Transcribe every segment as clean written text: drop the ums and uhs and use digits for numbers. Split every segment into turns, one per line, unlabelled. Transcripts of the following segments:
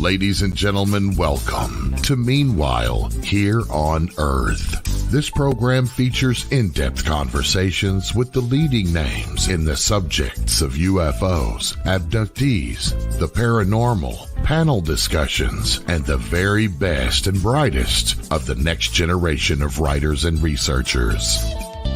Ladies and gentlemen, welcome to Meanwhile Here on Earth. This program features in-depth conversations with the leading names in the subjects of UFOs, abductees, the paranormal, panel discussions, and the very best and brightest of the next generation of writers and researchers.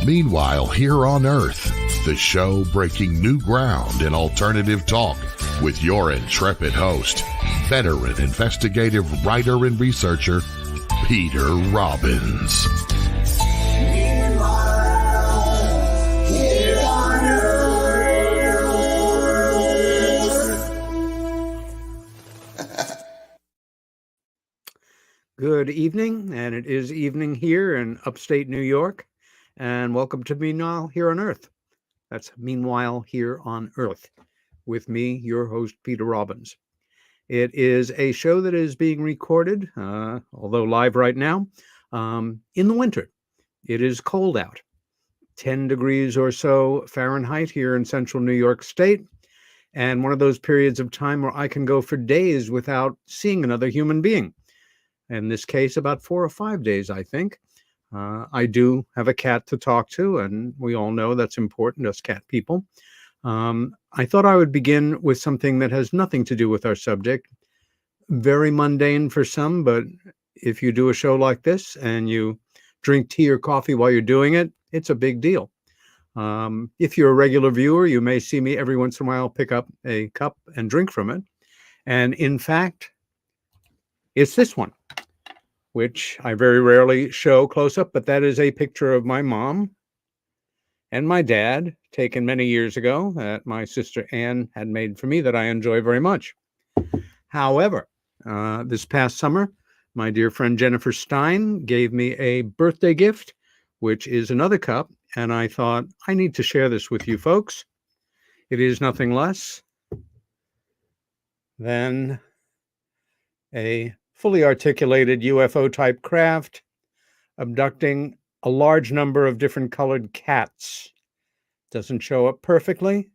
Meanwhile Here on Earth, the show breaking new ground in alternative talk with your intrepid host, veteran investigative writer and researcher, Peter Robbins.
Good evening, and it is evening here in upstate New York, and welcome to Meanwhile Here on Earth. That's Meanwhile Here on Earth, with me, your host, Peter Robbins. It is a show that is being recorded, although live right now, in the winter. It is cold out, 10 degrees or so Fahrenheit here in central New York State, and one of those periods of time where I can go for days without seeing another human being. In this case, about 4 or 5 days, I think. I do have a cat to talk to, and we all know that's important, us cat people. I thought I would begin with something that has nothing to do with our subject. Very mundane for some, but if you do a show like this and you drink tea or coffee while you're doing it, it's a big deal. If you're a regular viewer, you may see me every once in a while pick up a cup and drink from it. And in fact, it's this one, which I very rarely show close up, but that is a picture of my mom and my dad, taken many years ago, that my sister Anne had made for me, that I enjoy very much. However, this past summer, my dear friend Jennifer Stein gave me a birthday gift, which is another cup, and I thought, I need to share this with you folks. It is nothing less than a fully articulated UFO-type craft abducting a large number of different colored cats. Doesn't show up perfectly,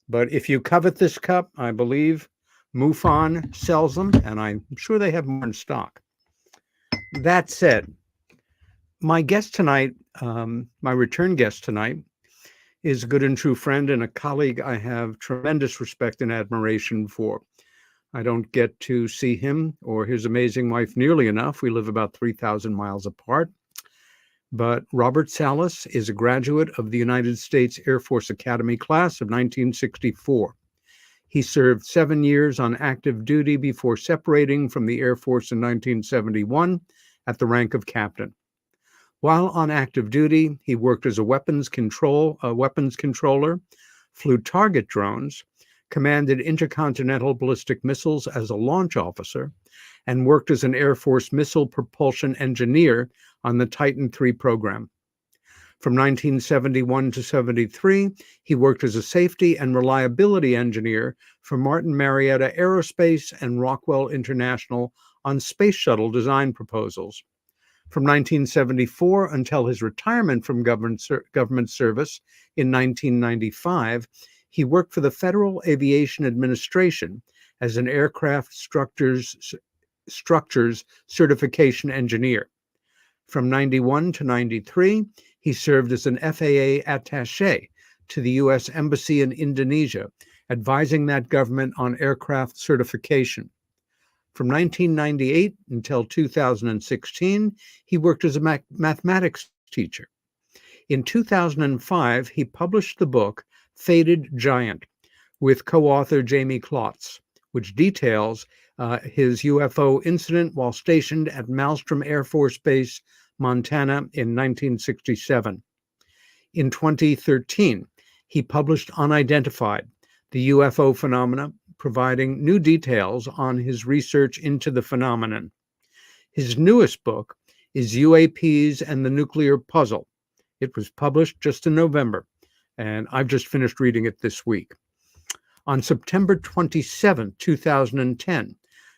but if you covet this cup, I believe MUFON sells them, and I'm sure they have more in stock. That said, my guest tonight, my return guest tonight, is a good and true friend and a colleague I have tremendous respect and admiration for. I don't get to see him or his amazing wife nearly enough. We live about 3,000 miles apart. But Robert Salas is a graduate of the United States Air Force Academy class of 1964. He served 7 years on active duty before separating from the Air Force in 1971 at the rank of captain. While on active duty, he worked as a weapons controller, flew target drones, commanded intercontinental ballistic missiles as a launch officer, and worked as an Air Force missile propulsion engineer on the Titan III program. From 1971 to 73, he worked as a safety and reliability engineer for Martin Marietta Aerospace and Rockwell International on space shuttle design proposals. From 1974 until his retirement from government service in 1995, he worked for the Federal Aviation Administration as an aircraft structures certification engineer. From 91 to 93, he served as an FAA attaché to the U.S. Embassy in Indonesia, advising that government on aircraft certification. From 1998 until 2016, he worked as a mathematics teacher. In 2005, he published the book Faded Giant with co-author Jamie Klotz, which details his UFO incident while stationed at Malmstrom Air Force Base, Montana in 1967. In 2013, he published Unidentified, the UFO Phenomena, providing new details on his research into the phenomenon. His newest book is UAPs and the Nuclear Puzzle. It was published just in November, and I've just finished reading it this week. On September 27, 2010,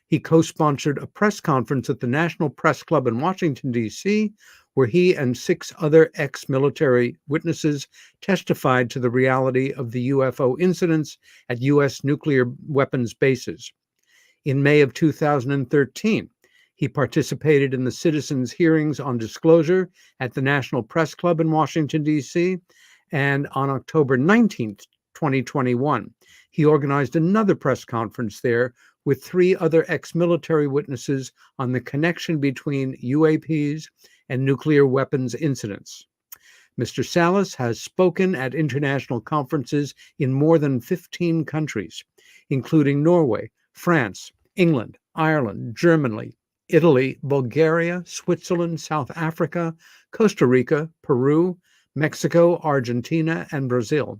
he co-sponsored a press conference at the National Press Club in Washington, D.C., where he and 6 other ex-military witnesses testified to the reality of the UFO incidents at U.S. nuclear weapons bases. In May of 2013, he participated in the citizens' hearings on disclosure at the National Press Club in Washington, D.C. And on October 19th, 2021, he organized another press conference there with three other ex-military witnesses on the connection between UAPs and nuclear weapons incidents. Mr. Salas has spoken at international conferences in more than 15 countries, including Norway, France, England, Ireland, Germany, Italy, Bulgaria, Switzerland, South Africa, Costa Rica, Peru, Mexico, Argentina, and Brazil.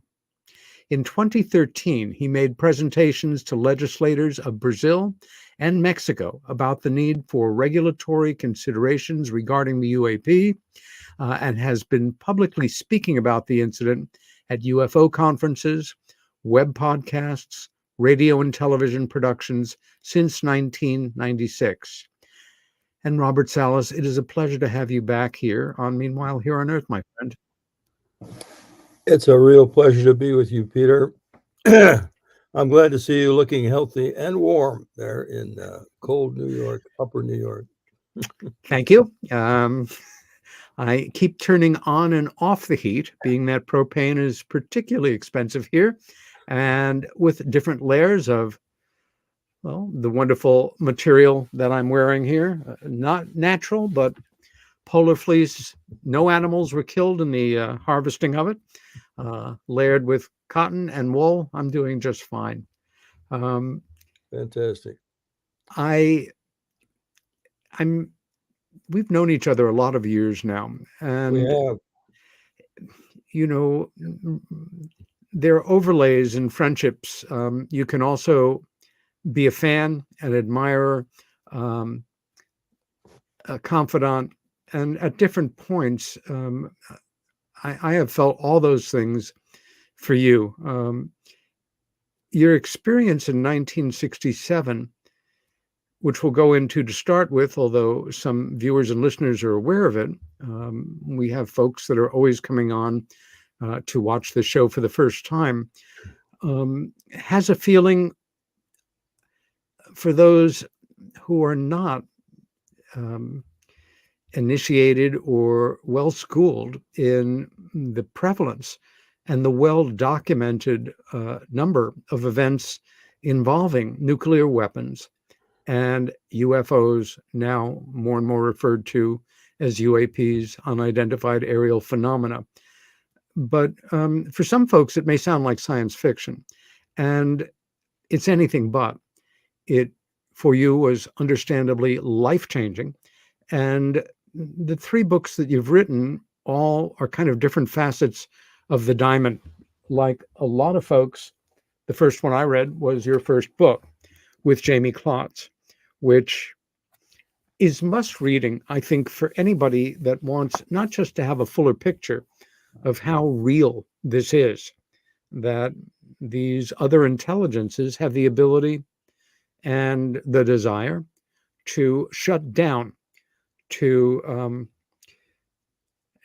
In 2013, he made presentations to legislators of Brazil and Mexico about the need for regulatory considerations regarding the UAP, and has been publicly speaking about the incident at UFO conferences, web podcasts, radio and television productions since 1996. And Robert Salas, it is a pleasure to have you back here on Meanwhile Here on Earth, my friend.
It's a real pleasure to be with you, Peter. I'm glad to see you looking healthy and warm there in cold New York, upper New York.
Thank you. I keep turning on and off the heat, being that propane is particularly expensive here, and with different layers of, well, the wonderful material that I'm wearing here. Not natural, but polar fleece. No animals were killed in the harvesting of it. Layered with cotton and wool, I'm doing just fine.
Fantastic.
We've known each other a lot of years now, and
We have.
you know, there are overlays in friendships. You can also be a fan, an admirer, a confidant, and at different points, I have felt all those things for you. Your experience in 1967, which we'll go into to start with, although some viewers and listeners are aware of it. We have folks that are always coming on to watch the show for the first time. Has a feeling for those who are not initiated or well-schooled in the prevalence and the well-documented number of events involving nuclear weapons and UFOs, now more and more referred to as UAPs, unidentified aerial phenomena. But for some folks, it may sound like science fiction, and it's anything but. It, for you, was understandably life-changing. And the three books that you've written all are kind of different facets of the diamond. Like a lot of folks, the first one I read was your first book with Jamie Klotz, which is must reading, I think, for anybody that wants not just to have a fuller picture of how real this is, that these other intelligences have the ability and the desire to shut down, to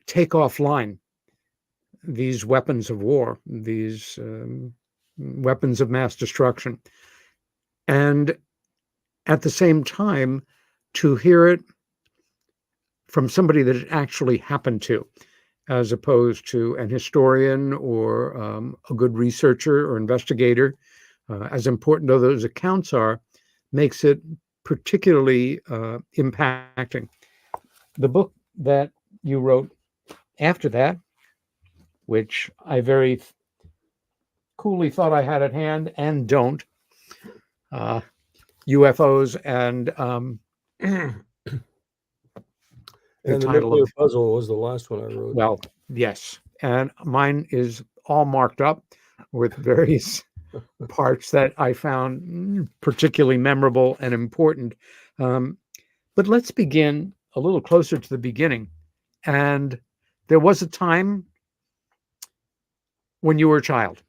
take offline these weapons of war, these weapons of mass destruction. And at the same time, to hear it from somebody that it actually happened to, as opposed to an historian or a good researcher or investigator, as important though those accounts are, makes it particularly impacting. The book that you wrote after that, which I very coolly thought I had at hand and don't, UFOs and
And the nuclear puzzle was the last one I wrote.
Well, yes. And mine is all marked up with various parts that I found particularly memorable and important. But let's begin a little closer to the beginning. And there was a time when you were a child,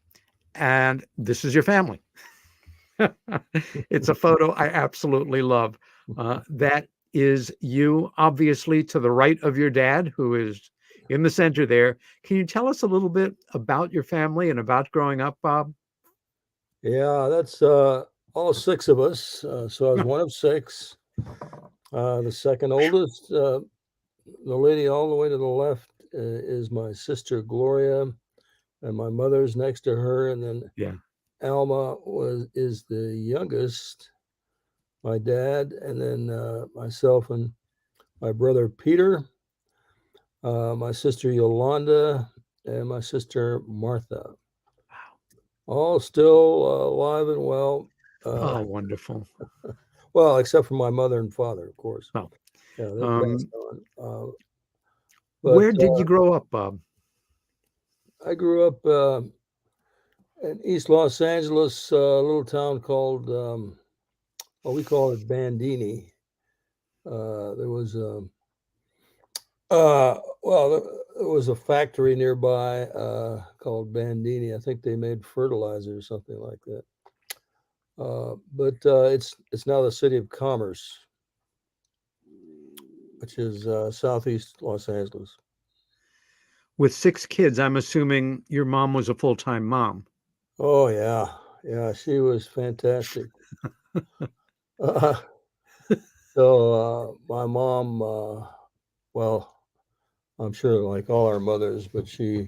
and this is your family. It's a photo I absolutely love. That is you, obviously, to the right of your dad, who is in the center there. Can you tell us a little bit about your family and about growing up, Bob?
Yeah, that's all six of us. So I was one of six. The second oldest, the lady all the way to the left is my sister Gloria, and my mother's next to her, and then
Yeah.
Alma is the youngest, my dad, and then myself and my brother Peter, my sister Yolanda, and my sister Martha. All still alive and well.
Oh, wonderful.
Well, except for my mother and father, of course.
Oh,
Yeah, they passed
um,
on.
where
But
did you grow up, Bob?
I grew up in East Los Angeles, a little town called, well, we call it Bandini. There was there was a factory nearby called Bandini. I think they made fertilizer or something like that. But it's now the city of Commerce, which is southeast Los Angeles.
With 6 kids, I'm assuming your mom was a full-time mom.
Oh yeah, she was fantastic. Uh, so my mom, well, I'm sure like all our mothers, but to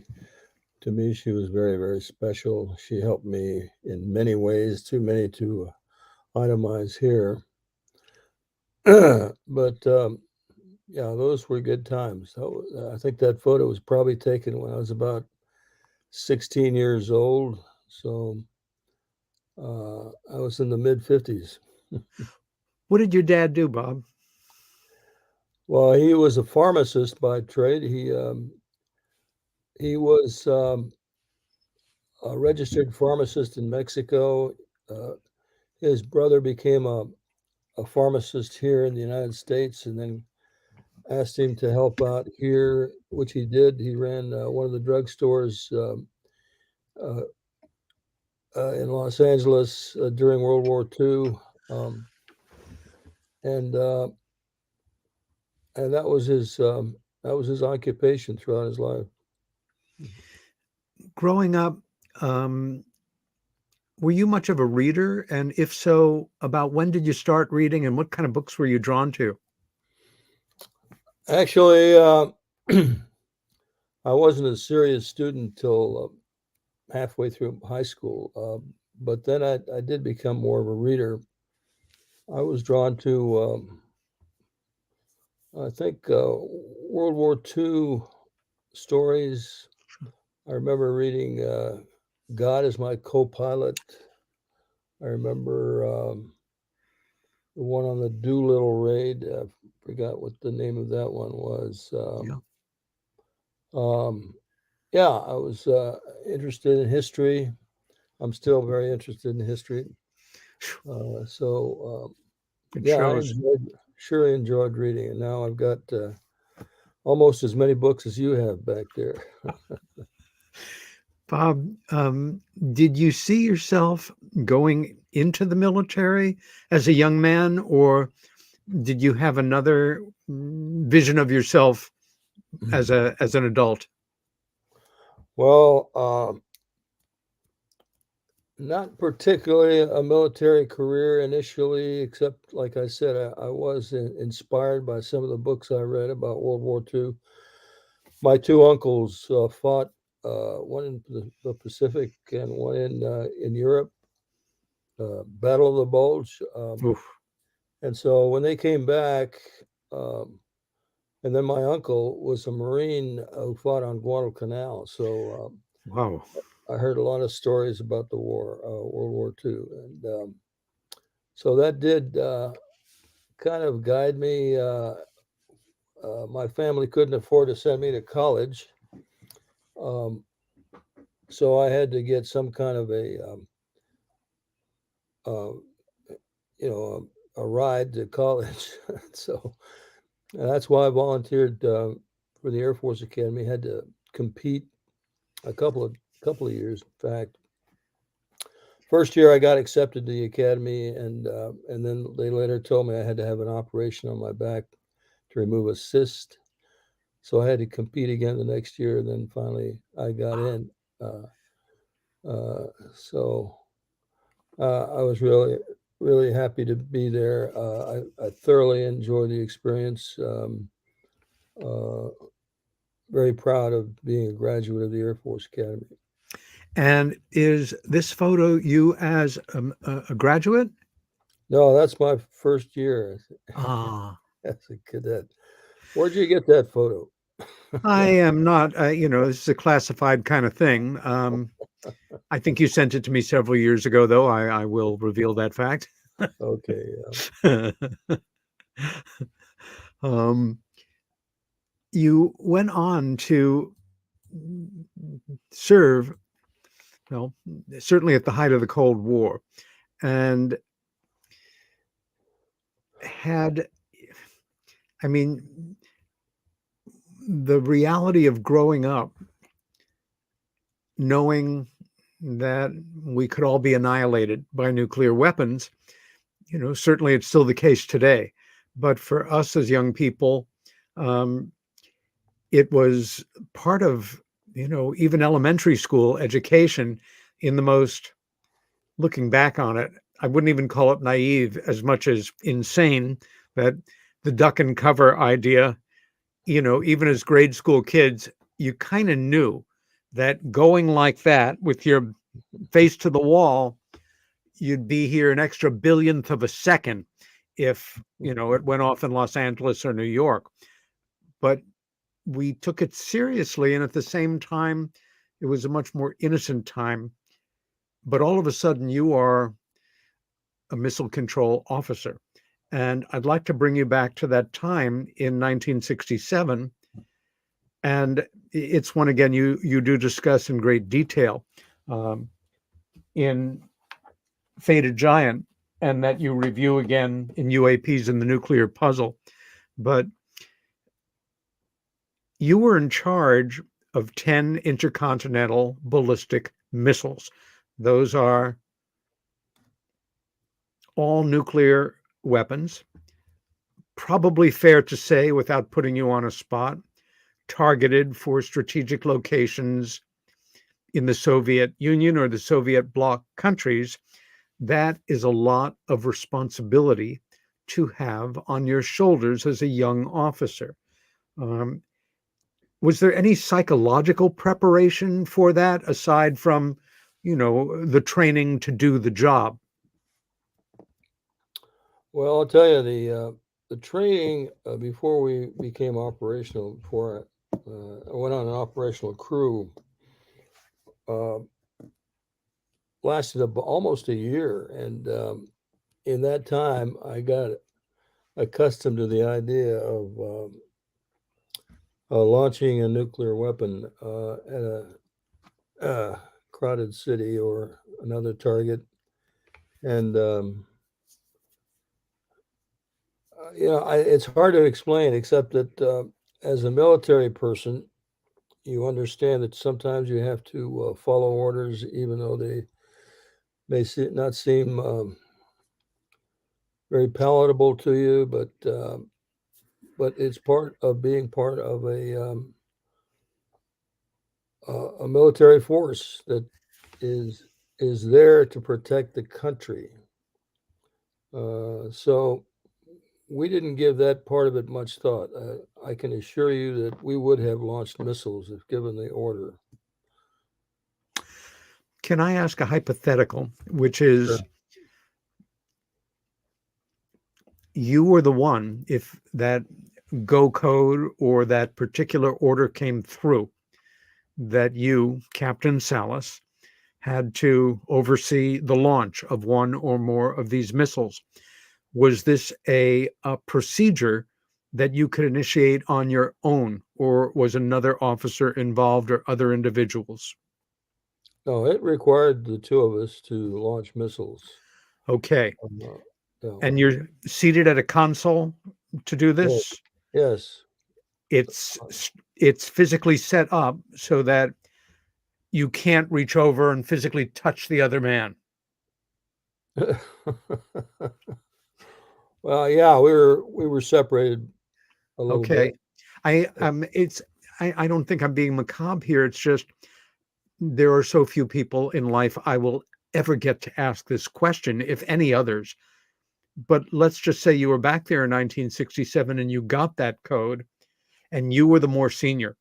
me, she was very, very special. She helped me in many ways, too many to itemize here. But yeah, those were good times. I think that photo was probably taken when I was about 16 years old. So I was in the mid 50s.
What did your dad do, Bob?
Well, he was a pharmacist by trade. He was a registered pharmacist in Mexico. Uh, his brother became a pharmacist here in the United States, and then asked him to help out here, which he did. He ran one of the drugstores uh, in Los Angeles during World War II, um, and uh, and that was his occupation throughout his life.
Growing up, um, were you much of a reader? And if so, about when did you start reading and what kind of books were you drawn to?
Actually, I wasn't a serious student till halfway through high school, but then I did become more of a reader. I was drawn to, I think, World War II stories. I remember reading God is My Co-Pilot. I remember the one on the Doolittle raid. I forgot what the name of that one was.
Yeah.
Yeah, I was interested in history. I'm still very interested in history. So
It
yeah,
shows.
surely enjoyed reading, and now I've got almost as many books as you have back there.
Bob, did you see yourself going into the military as a young man, or did you have another vision of yourself as an adult?
Well, not particularly a military career initially, except like I said, I was inspired by some of the books I read about World War II. My two uncles fought, one in the Pacific and one in Europe, Battle of the Bulge.
Oof.
And so when they came back, um, and then my uncle was a Marine who fought on Guadalcanal. So
Wow.
I heard a lot of stories about the war, World War II. And so that did kind of guide me. My family couldn't afford to send me to college. Um, so I had to get some kind of uh, a ride to college. So that's why I volunteered for the Air Force Academy. Had to compete a couple of years, in fact. First year I got accepted to the academy, and then they later told me I had to have an operation on my back to remove a cyst. So I had to compete again the next year, and then finally I got in. Uh, so I was really really happy to be there. I thoroughly enjoyed the experience. Uh, Very proud of being a graduate of the Air Force Academy.
And is this photo you as a graduate?
No, that's my first year
Ah,
as a cadet. Where'd you get that photo?
I am not, this is a classified kind of thing. I think you sent it to me several years ago, though. I will reveal that fact.
Okay.
um, you went on to serve, well, certainly at the height of the Cold War, and had, I mean, the reality of growing up, knowing that we could all be annihilated by nuclear weapons, certainly it's still the case today. But for us as young people, um, it was part of, even elementary school education in the most, looking back on it, I wouldn't even call it naive as much as insane, that the duck and cover idea, even as grade school kids, you kind of knew that going like that with your face to the wall, you'd be here an extra billionth of a second if, it went off in Los Angeles or New York. But we took it seriously. And at the same time, it was a much more innocent time. But all of a sudden, you are a missile control officer. And I'd like to bring you back to that time in 1967. And it's one, again, you do discuss in great detail in Faded Giant, and that you review again in UAPs and the Nuclear Puzzle. But you were in charge of 10 intercontinental ballistic missiles. Those are all nuclear weapons, probably fair to say, without putting you on a spot, targeted for strategic locations in the Soviet Union or the Soviet bloc countries. That is a lot of responsibility to have on your shoulders as a young officer. Um, was there any psychological preparation for that aside from, the training to do the job?
Well, I'll tell you the training before we became operational. Before I went on an operational crew, uh, lasted almost a year, and in that time, I got accustomed to the idea of launching a nuclear weapon at a crowded city or another target, and it's hard to explain, except that as a military person, you understand that sometimes you have to follow orders, even though they may not seem very palatable to you, but it's part of being part of a military force that is is there to protect the country. So we didn't give that part of it much thought. I can assure you that we would have launched missiles if given the order.
Can I ask a hypothetical, which is,
Sure.
you were the one, if that go code or that particular order came through, that you, Captain Salas, had to oversee the launch of one or more of these missiles. Was this a procedure that you could initiate on your own, or was another officer involved or other individuals?
No, it required the two of us to launch missiles.
Okay.
Yeah.
And you're seated at a console to do
Yes.
this?
Yes.
It's physically set up so that you can't reach over and physically touch the other man.
Well, yeah, we were separated a little bit.
Okay. I don't think I'm being macabre here. It's just there are so few people in life I will ever get to ask this question, if any others, But let's just say you were back there in 1967 and you got that code and you were the more senior,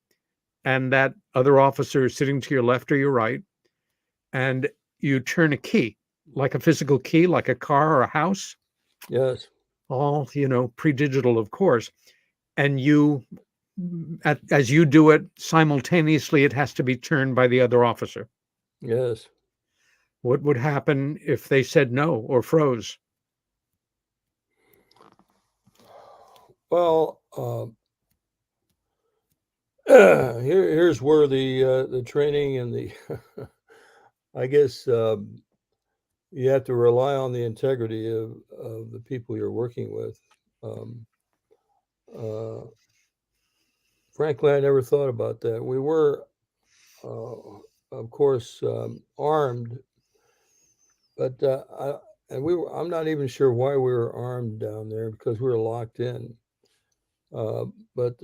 and that other officer is sitting to your left or your right, and you turn a key, like a physical key, like a car or a house,
Yes.
all, pre-digital, of course. And as you do it simultaneously, it has to be turned by the other officer.
Yes.
What would happen if they said no or froze?
Well, here's where the training and the I guess you have to rely on the integrity of the people you're working with. Um, uh, Frankly, I never thought about that. We were, of course, armed, but I'm not even sure why we were armed down there because we were locked in. But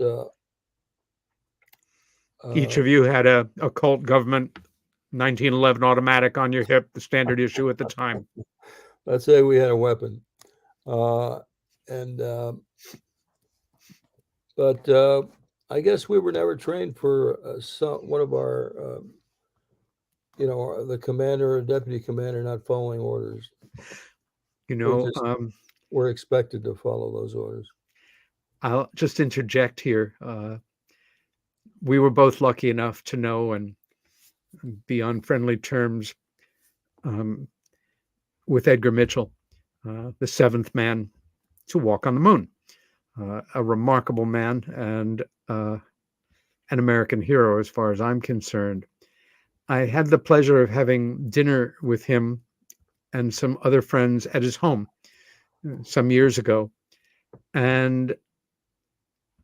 Each
uh,
of you had a cult government 1911 automatic on your hip, the standard issue at the time.
let's say we had a weapon, uh, and but I guess we were never trained for one of our, the commander or deputy commander not following orders.
You
We're
know,
just
um,
we're expected to follow those orders.
I'll just interject here. We were both lucky enough to know and be on friendly terms um, with Edgar Mitchell, the seventh man to walk on the moon, a remarkable man and an American hero, as far as I'm concerned. I had the pleasure of having dinner with him and some other friends at his home some years ago. And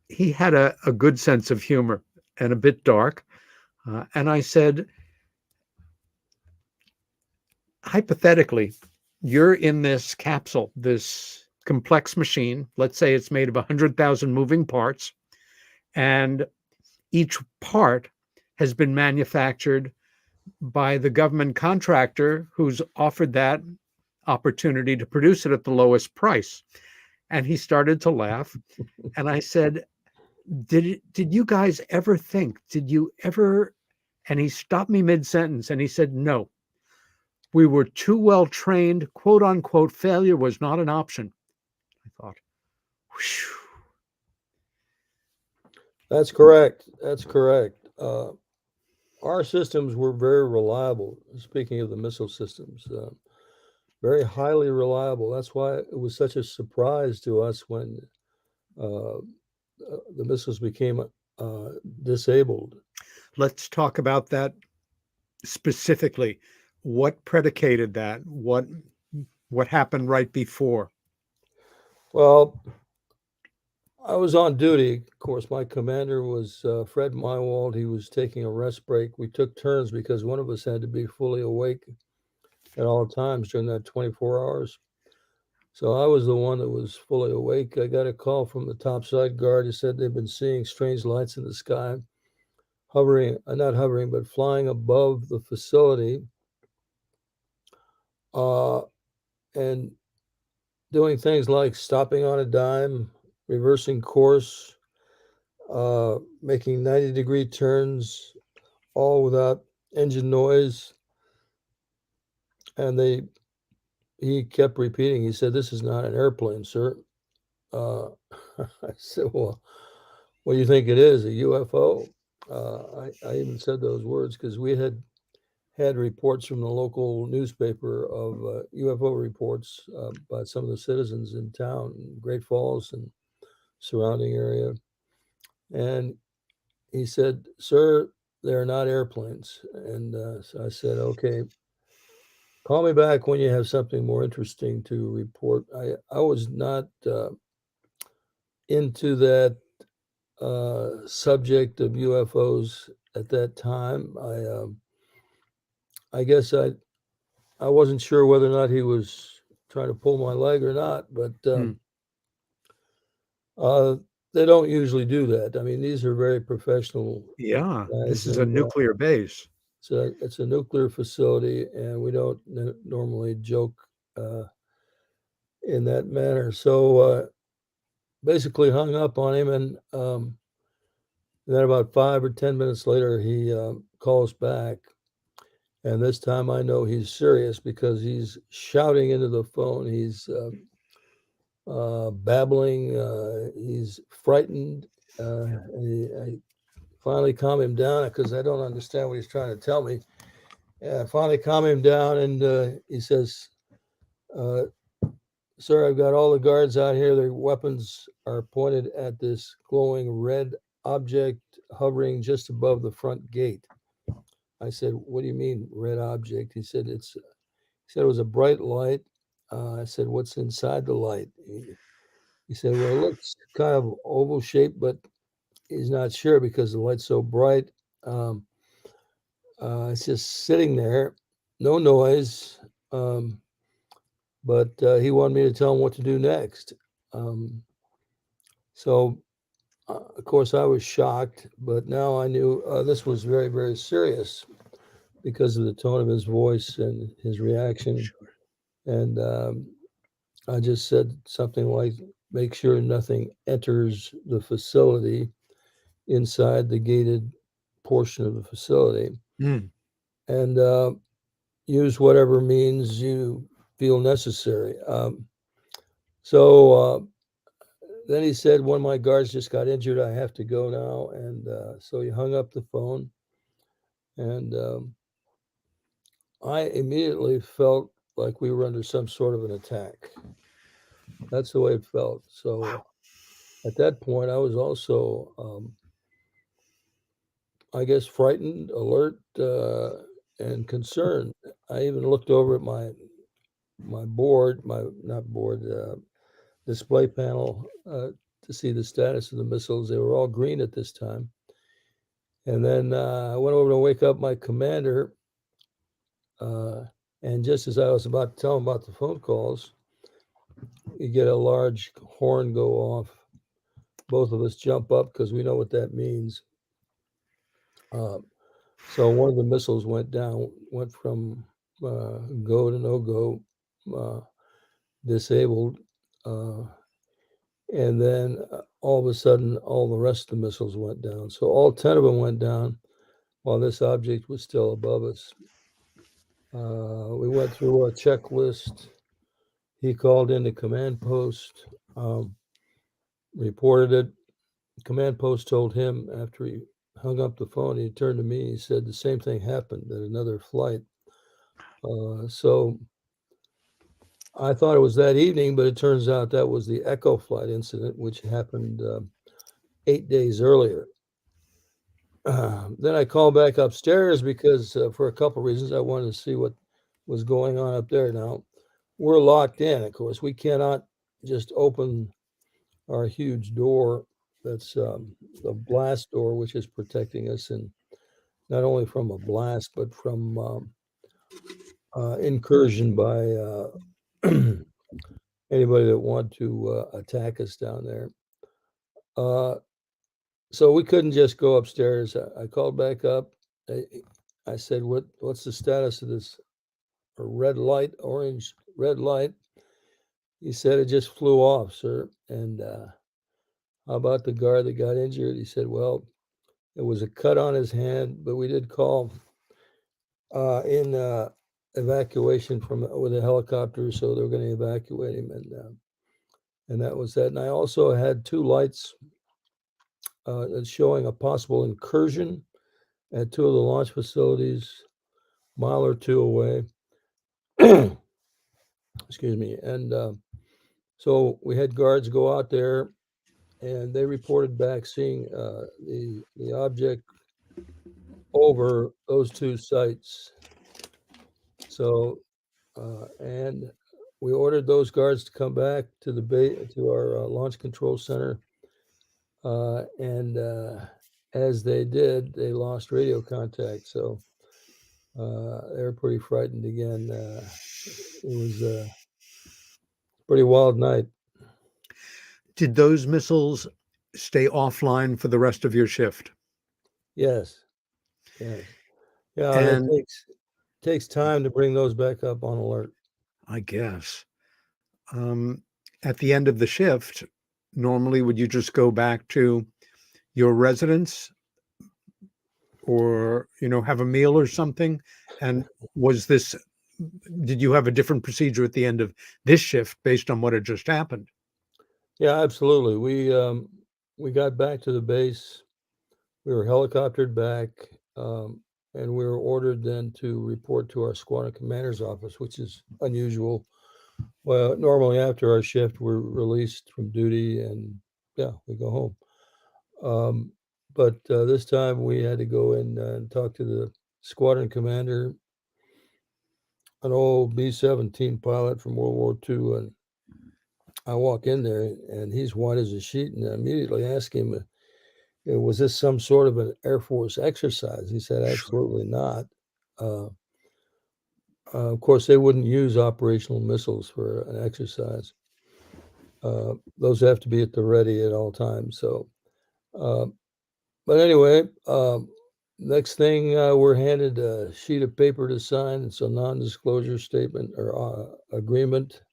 he had a good sense of humor and a bit dark. And I said, hypothetically, you're in this capsule, this complex machine. Let's say it's made of 100,000 moving parts, and each part has been manufactured by the government contractor who's offered that opportunity to produce it at the lowest price. And he started to laugh. And I said, did you guys ever think, did you ever? And he stopped me mid-sentence and he said, no, we were too well trained, quote unquote, failure was not an option. I thought, whew.
That's correct. That's correct. Our systems were very reliable. Speaking of the missile systems, very highly reliable. That's why it was such a surprise to us when uh, the missiles became disabled.
Let's talk about that specifically. What predicated that? What happened right before?
Well, I was on duty. Of course, my commander was Fred Mywald. He was taking a rest break. We took turns because one of us had to be fully awake at all times during that 24 hours. So I was the one that was fully awake. I got a call from the topside guard. He said they've been seeing strange lights in the sky, hovering, not hovering, but flying above the facility, uh, and doing things like stopping on a dime, reversing course, making 90-degree turns, all without engine noise. And he kept repeating. He said, "This is not an airplane, sir." Uh, I said, "Well, what do you think it is? A UFO?" I even said those words because we had reports from the local newspaper of UFO reports by some of the citizens in town, Great Falls and surrounding area. And he said, "Sir, they're not airplanes." And so I said, "Okay, call me back when you have something more interesting to report." I was not into that subject of UFOs at that time. I guess I wasn't sure whether or not he was trying to pull my leg or not, but
Hmm.
uh, they don't usually do that. I mean, these are very professional
Yeah, this
guys,
is a
and
nuclear base.
it's a nuclear facility, and we don't normally joke in that manner. So basically hung up on him, and then about 5 or 10 minutes later, he calls back. And this time I know he's serious because he's shouting into the phone. He's babbling. He's frightened. I finally calm him down because I don't understand what he's trying to tell me. I finally calm him down, and he says, uh, "Sir, I've got all the guards out here. Their weapons are pointed at this glowing red object hovering just above the front gate." I said, "What do you mean, red object?" He said, "It's." He said it was a bright light. I said, "What's inside the light?" He said, "Well, it looks kind of oval shaped, but he's not sure because the light's so bright. Um, it's just sitting there, no noise." Um, but he wanted me to tell him what to do next. Um, so, of course, I was shocked, but now I knew this was very, very serious because of the tone of his voice and his reaction.
Sure.
And I just said something like, "Make sure nothing enters the facility inside the gated portion of the facility,
Mm.
and use whatever means you feel necessary." So then he said, "One of my guards just got injured. I have to go now." And so he hung up the phone, and I immediately felt like we were under some sort of an attack. That's the way it felt. So
Wow.
at that point, I was also, I guess, frightened, alert, and concerned. I even looked over at my board, my not board, display panel, to see the status of the missiles. They were all green at this time. And then I went over to wake up my commander. Uh, and just as I was about to tell him about the phone calls, you get a large horn go off. Both of us jump up because we know what that means. Uh, so one of the missiles went down, went from go to no go, uh, disabled. Uh, and then all of a sudden, all the rest of the missiles went down. So all 10 of them went down while this object was still above us. We went through a checklist. He called in the command post, reported it. Command post told him after he hung up the phone, he turned to me. He said the same thing happened at another flight. So I thought it was that evening, but it turns out that was the Echo flight incident, which happened 8 days earlier. Then I called back upstairs because, for a couple of reasons, I wanted to see what was going on up there. Now, we're locked in, of course. We cannot just open our huge door that's the blast door, which is protecting us, and not only from a blast, but from incursion by anybody that want to attack us down there. Uh, so we couldn't just go upstairs. I called back up. I, I said, "What's the status of this red light, orange red light?" He said, "It just flew off, sir." And how about the guard that got injured? He said, "Well, it was a cut on his hand, but we did call in evacuation from with a helicopter, so they were going to evacuate him." And that was that. And I also had two lights that's showing a possible incursion at two of the launch facilities, mile or two away. Excuse me. And so we had guards go out there, and they reported back seeing the object over those two sites. So and we ordered those guards to come back to the to our launch control center, and as they did, they lost radio contact. So they were pretty frightened again. It was a pretty wild night.
Did those missiles stay offline for the rest of your shift?
Yes, yes, yeah. And it
And
takes time to bring those back up on alert.
I guess at the end of the shift, normally would you just go back to your residence or, have a meal or something? And did you have a different procedure at the end of this shift based on what had just happened?
Yeah, absolutely. We got back to the base. We were helicoptered back, and we were ordered then to report to our squadron commander's office, which is unusual. Well, normally after our shift, we're released from duty, and yeah, we go home. But this time we had to go in and talk to the squadron commander, an old B-17 pilot from World War II, and I walk in there, and he's white as a sheet, and I immediately ask him, was this some sort of an Air Force exercise? He said,
Sure.
absolutely not. Uh, of course, they wouldn't use operational missiles for an exercise. Those have to be at the ready at all times. So, but anyway, next thing we're handed a sheet of paper to sign. It's a non-disclosure statement or agreement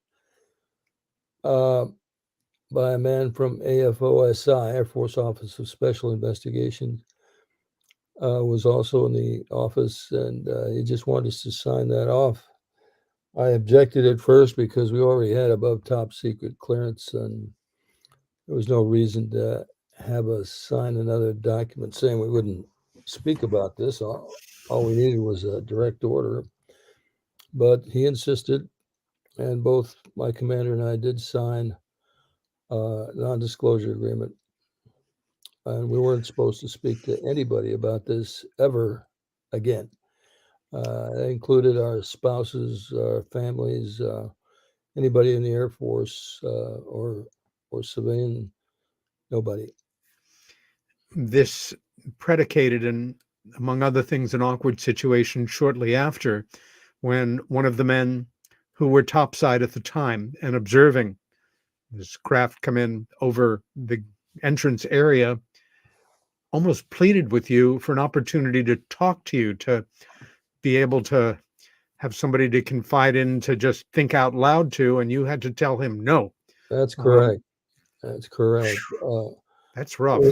by a man from AFOSI, Air Force Office of Special Investigations. Was also in the office, and he just wanted us to sign that off. I objected at first because we already had above top secret clearance, and there was no reason to have us sign another document saying we wouldn't speak about this. All we needed was a direct order. But he insisted, and both my commander and I did sign a non-disclosure agreement. And we weren't supposed to speak to anybody about this ever again. That included our spouses, our families, anybody in the Air Force or civilian, nobody.
This predicated, and among other things, an awkward situation shortly after when one of the men who were topside at the time and observing this craft come in over the entrance area almost pleaded with you for an opportunity to talk to you, to be able to have somebody to confide in, to just think out loud to, and you had to tell him no.
That's
Um,
correct. That's correct.
that's rough.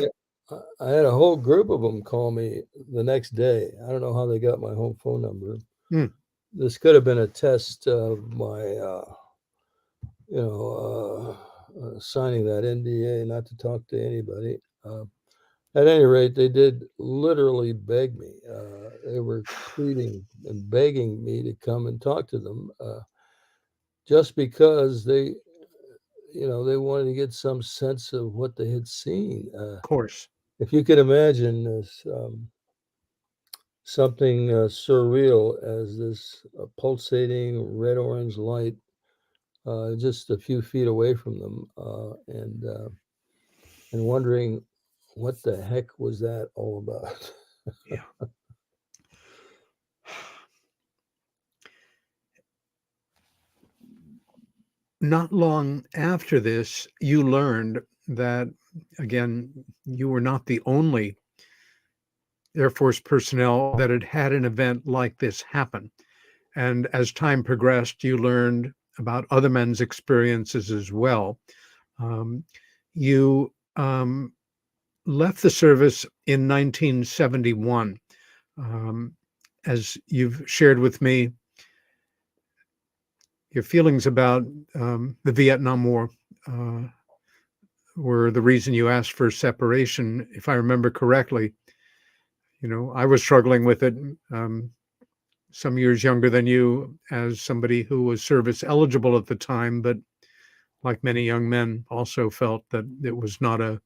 I had a whole group of them call me the next day. I don't know how they got my home phone number.
Hmm.
This could have been a test of my, signing that NDA not to talk to anybody. At any rate, they did literally beg me. They were pleading and begging me to come and talk to them, just because they wanted to get some sense of what they had seen.
Of course.
If you could imagine this, something surreal as this pulsating red-orange light just a few feet away from them, and wondering what the heck was that all about.
Yeah. Not long after this, you learned that, again, you were not the only Air Force personnel that had had an event like this happen. And as time progressed, you learned about other men's experiences as well. You left the service in 1971. As you've shared with me, your feelings about the Vietnam War were the reason you asked for separation, if I remember correctly. I was struggling with it, some years younger than you, as somebody who was service eligible at the time, but like many young men, also felt that it was not a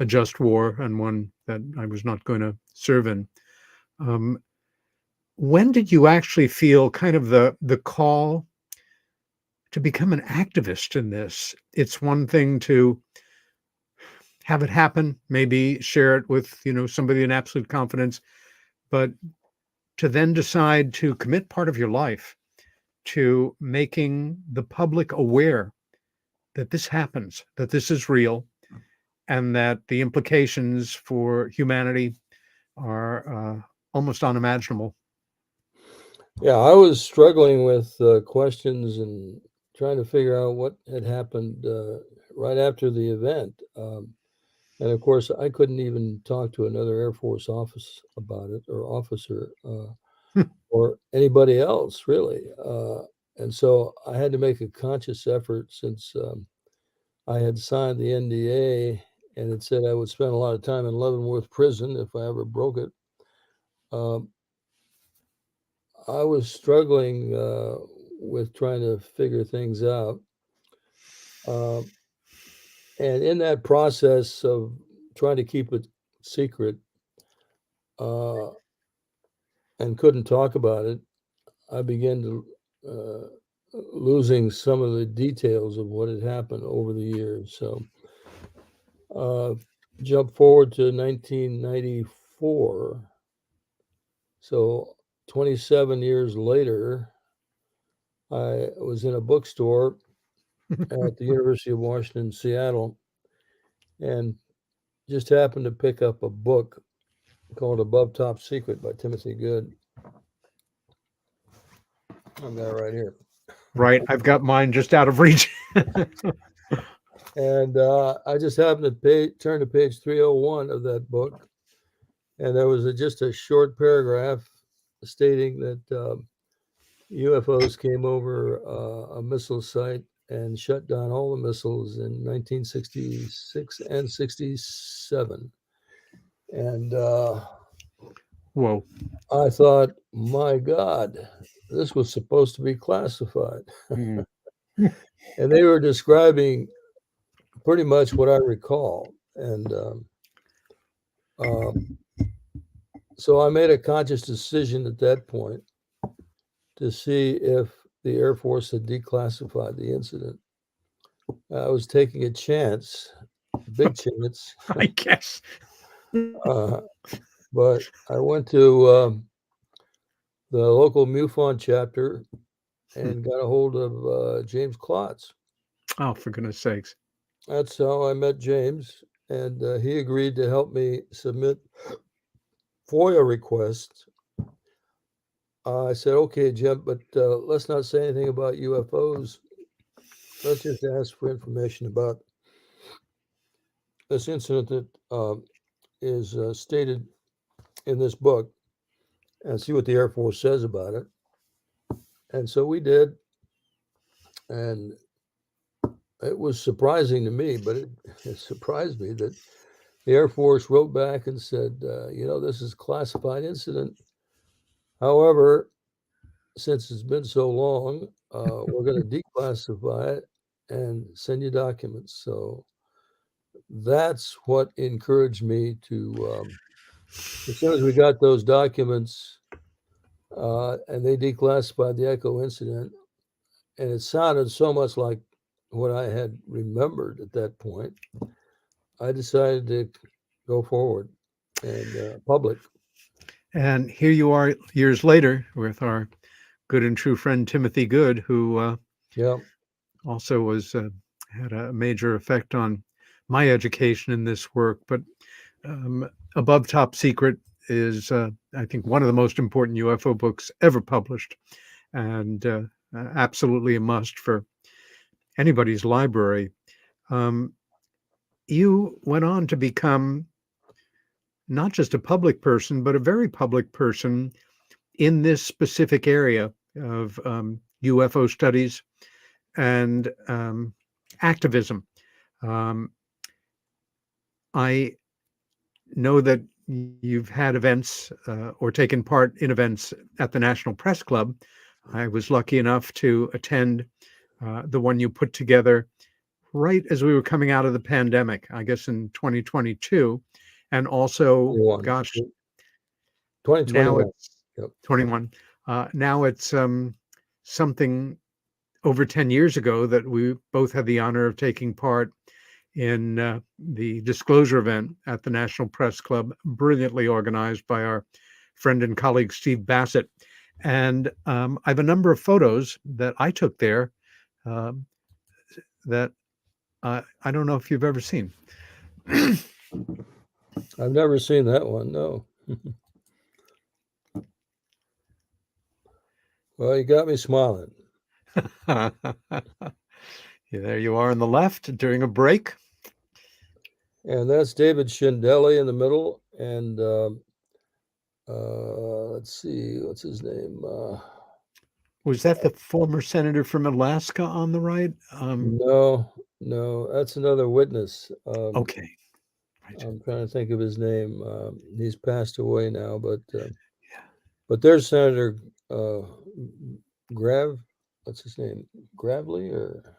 just war and one that I was not going to serve in. When did you actually feel kind of the call to become an activist in this? It's one thing to have it happen, maybe share it with, somebody in absolute confidence, but to then decide to commit part of your life to making the public aware that this happens, that this is real, and that the implications for humanity are almost unimaginable.
Yeah, I was struggling with questions and trying to figure out what had happened right after the event. And of course, I couldn't even talk to another Air Force office about it, or officer, or anybody else really. And so I had to make a conscious effort, since I had signed the NDA and it said I would spend a lot of time in Leavenworth prison if I ever broke it. Um, I was struggling with trying to figure things out. And in that process of trying to keep it secret, uh, and couldn't talk about it, I began to losing some of the details of what had happened over the years. So jump forward to 1994. So 27 years later, I was in a bookstore at the University of Washington, Seattle, and just happened to pick up a book called Above Top Secret by Timothy Good. I've got it right here.
Right. I've got mine just out of reach.
And I just happened to turn to page 301 of that book, and there was just a short paragraph stating that UFOs came over a missile site and shut down all the missiles in 1966 and 67. And
Whoa.
I thought, my God, this was supposed to be classified.
Mm.
And they were describing pretty much what I recall. And so I made a conscious decision at that point to see if the Air Force had declassified the incident. I was taking a chance, big chance.
I guess.
But I went to the local MUFON chapter and got a hold of James Klotz.
Oh, for goodness sakes.
That's how I met James, and he agreed to help me submit FOIA requests. I said, okay, Jim, but let's not say anything about UFOs. Let's just ask for information about this incident that is stated in this book, and see what the Air Force says about it. And so we did. And it was surprising to me, but it surprised me that the Air Force wrote back and said, this is a classified incident. However, since it's been so long, we're going to declassify it and send you documents. So that's what encouraged me to, as soon as we got those documents and they declassified the Echo incident, and it sounded so much like what I had remembered at that point, I decided to go forward and public.
And here you are years later with our good and true friend Timothy Good, who also was had a major effect on my education in this work. But Above Top Secret is, I think, one of the most important UFO books ever published, and absolutely a must for anybody's library. You went on to become not just a public person, but a very public person in this specific area of UFO studies and activism. I know that you've had events or taken part in events at the National Press Club. I was lucky enough to attend the one you put together right as we were coming out of the pandemic, I guess in 2022. And also,
21.
gosh,
2021.
now it's 21. Now it's something over 10 years ago that we both had the honor of taking part in the disclosure event at the National Press Club, brilliantly organized by our friend and colleague, Steve Bassett. And I have a number of photos that I took there that I don't know if you've ever seen.
I've never seen that one, no. Well, you got me smiling.
There you are on the left during a break.
And that's David Shindeli in the middle. And let's see, what's his name?
Was that the former senator from Alaska on the right?
No, that's another witness.
Okay. Right.
I'm trying to think of his name. He's passed away now, but
Yeah.
there's Senator Grav. What's his name? Gravely or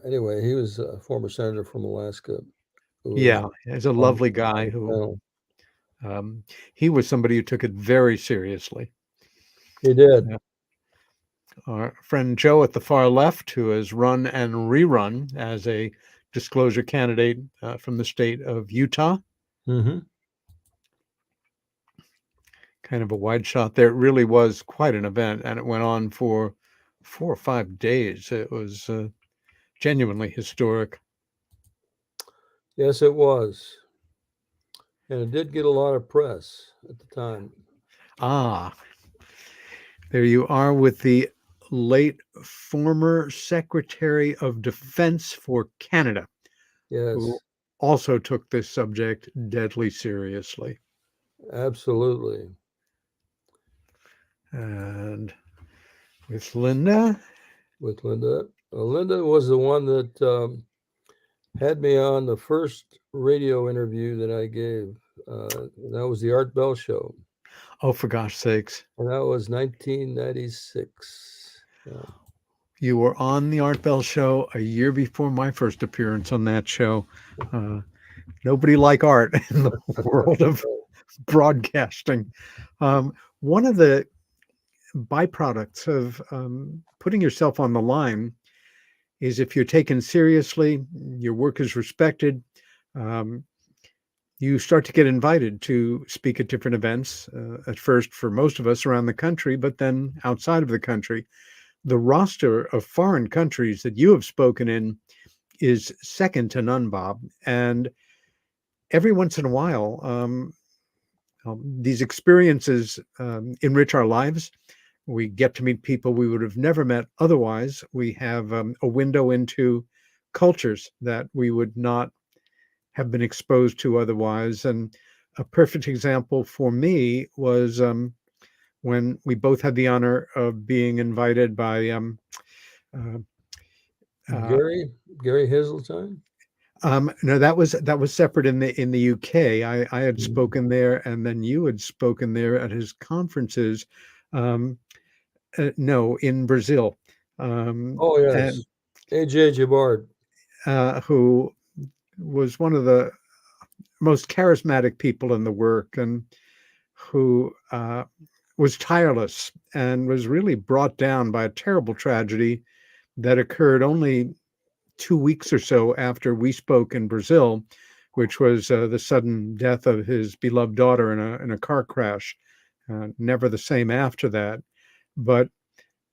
anyway, he was a former senator from Alaska. Who was
Yeah, he's a
on
lovely guy
the
who
panel.
he was somebody who took it very seriously.
He did.
Yeah. Our friend Joe at the far left, who has run and rerun as a disclosure candidate from the state of Utah.
Mm-hmm.
Kind of a wide shot there. It really was quite an event, and it went on for 4 or 5 days. It was genuinely historic.
Yes, it was. And it did get a lot of press at the time.
Ah, there you are with the late former Secretary of Defense for Canada, who
Yes,
also took this subject deadly seriously.
absolutely.
And with Linda.
With Linda. Linda was the one that had me on the first radio interview that I gave. That was the Art Bell Show.
Oh, for gosh sakes.
And that was 1996. Yeah.
You were on the Art Bell Show a year before my first appearance on that show. Nobody like art in the world of broadcasting. One of the byproducts of putting yourself on the line is if you're taken seriously, your work is respected, you start to get invited to speak at different events, at first for most of us around the country, but then outside of the country. The roster of foreign countries that you have spoken in is second to none, Bob. And every once in a while, these experiences enrich our lives. We get to meet people we would have never met otherwise. We have a window into cultures that we would not have been exposed to otherwise. And a perfect example for me was when we both had the honor of being invited by uh,
Gary Hazeltine?
no, that was separate in the UK. I had
Mhm.
spoken there, and then you had spoken there at his conferences. Um, no, in Brazil,
Oh,
and
yes. AJ Jabard.
who was one of the most charismatic people in the work, and who was tireless and was really brought down by a terrible tragedy that occurred only 2 weeks or so after we spoke in Brazil, which was the sudden death of his beloved daughter in a car crash. Never the same after that. But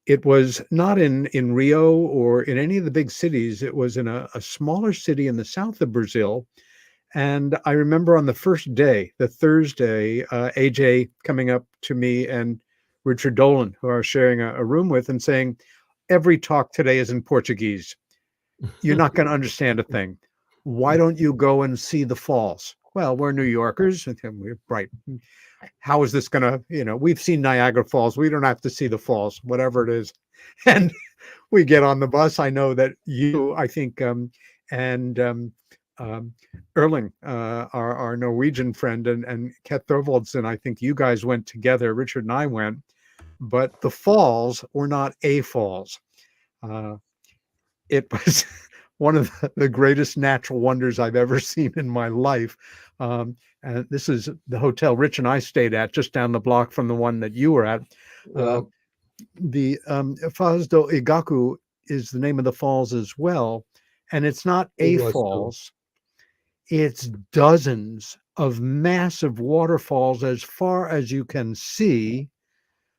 it was not in Rio or in any of the big cities. It was in a smaller city in the south of Brazil. And I remember on the first day, the Thursday, AJ coming up to me and Richard Dolan, who I was sharing a room with, and saying, every talk today is in Portuguese. You're not going to understand a thing. Why don't you go and see the falls? Well, we're New Yorkers. We're right. How is this going to, we've seen Niagara Falls. We don't have to see the falls, whatever it is. And we get on the bus. I know that you, I think, and Erling, our Norwegian friend, and Ket Thorvaldsen, I think you guys went together. Richard and I went, but the falls were not a falls. It was one of the greatest natural wonders I've ever seen in my life. And this is the hotel Rich and I stayed at, just down the block from the one that you were at.
Yeah,
The Foz do Iguacu is the name of the falls as well. And it's not
it
a
was too.
falls, it's dozens of massive waterfalls as far as you can see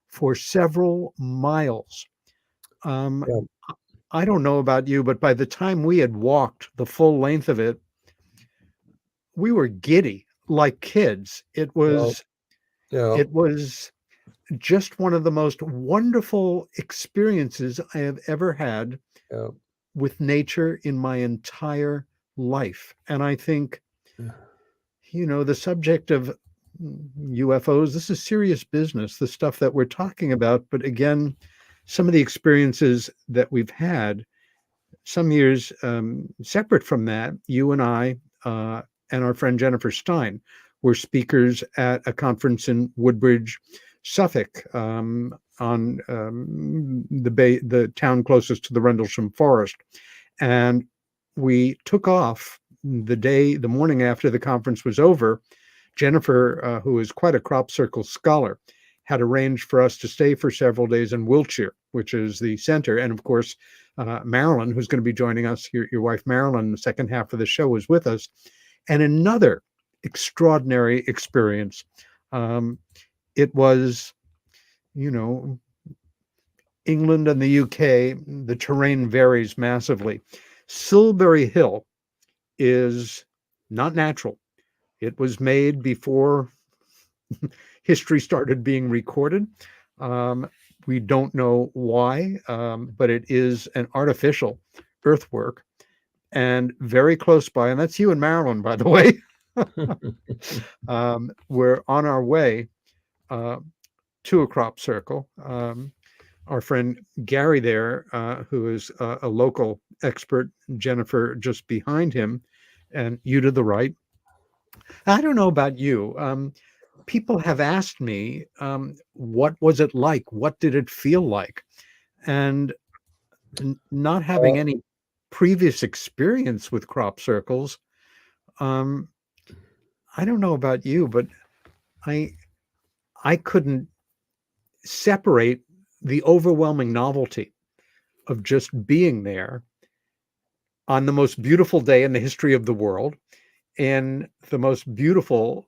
for several miles. Um,
Yeah.
I don't know about you, but by the time we had walked the full length of it, we were giddy like kids. It
Well,
was
yeah.
it was just one of the most wonderful experiences I have ever had
Yeah.
with nature in my entire life. And I think, the subject of UFOs, this is serious business, the stuff that we're talking about. But again, some of the experiences that we've had, some years separate from that, you and I and our friend Jennifer Stein were speakers at a conference in Woodbridge, Suffolk, on the town closest to the Rendlesham Forest. And we took off the morning after the conference was over. Jennifer, who is quite a crop circle scholar, had arranged for us to stay for several days in Wiltshire, which is the center. And of course, Marilyn, who's going to be joining us, your wife Marilyn, the second half of the show, was with us. And another extraordinary experience. It was, England and the UK, the terrain varies massively. Silbury Hill is not natural. It was made before history started being recorded. We don't know why, but it is an artificial earthwork and very close by. And that's you and Marilyn, by the way. We're on our way to a crop circle. Our friend Gary there, who is a local expert, Jennifer just behind him, and you to the right. I don't know about you. People have asked me, what was it like? What did it feel like? And not having any previous experience with crop circles, I don't know about you, but I couldn't separate the overwhelming novelty of just being there on the most beautiful day in the history of the world, in the most beautiful,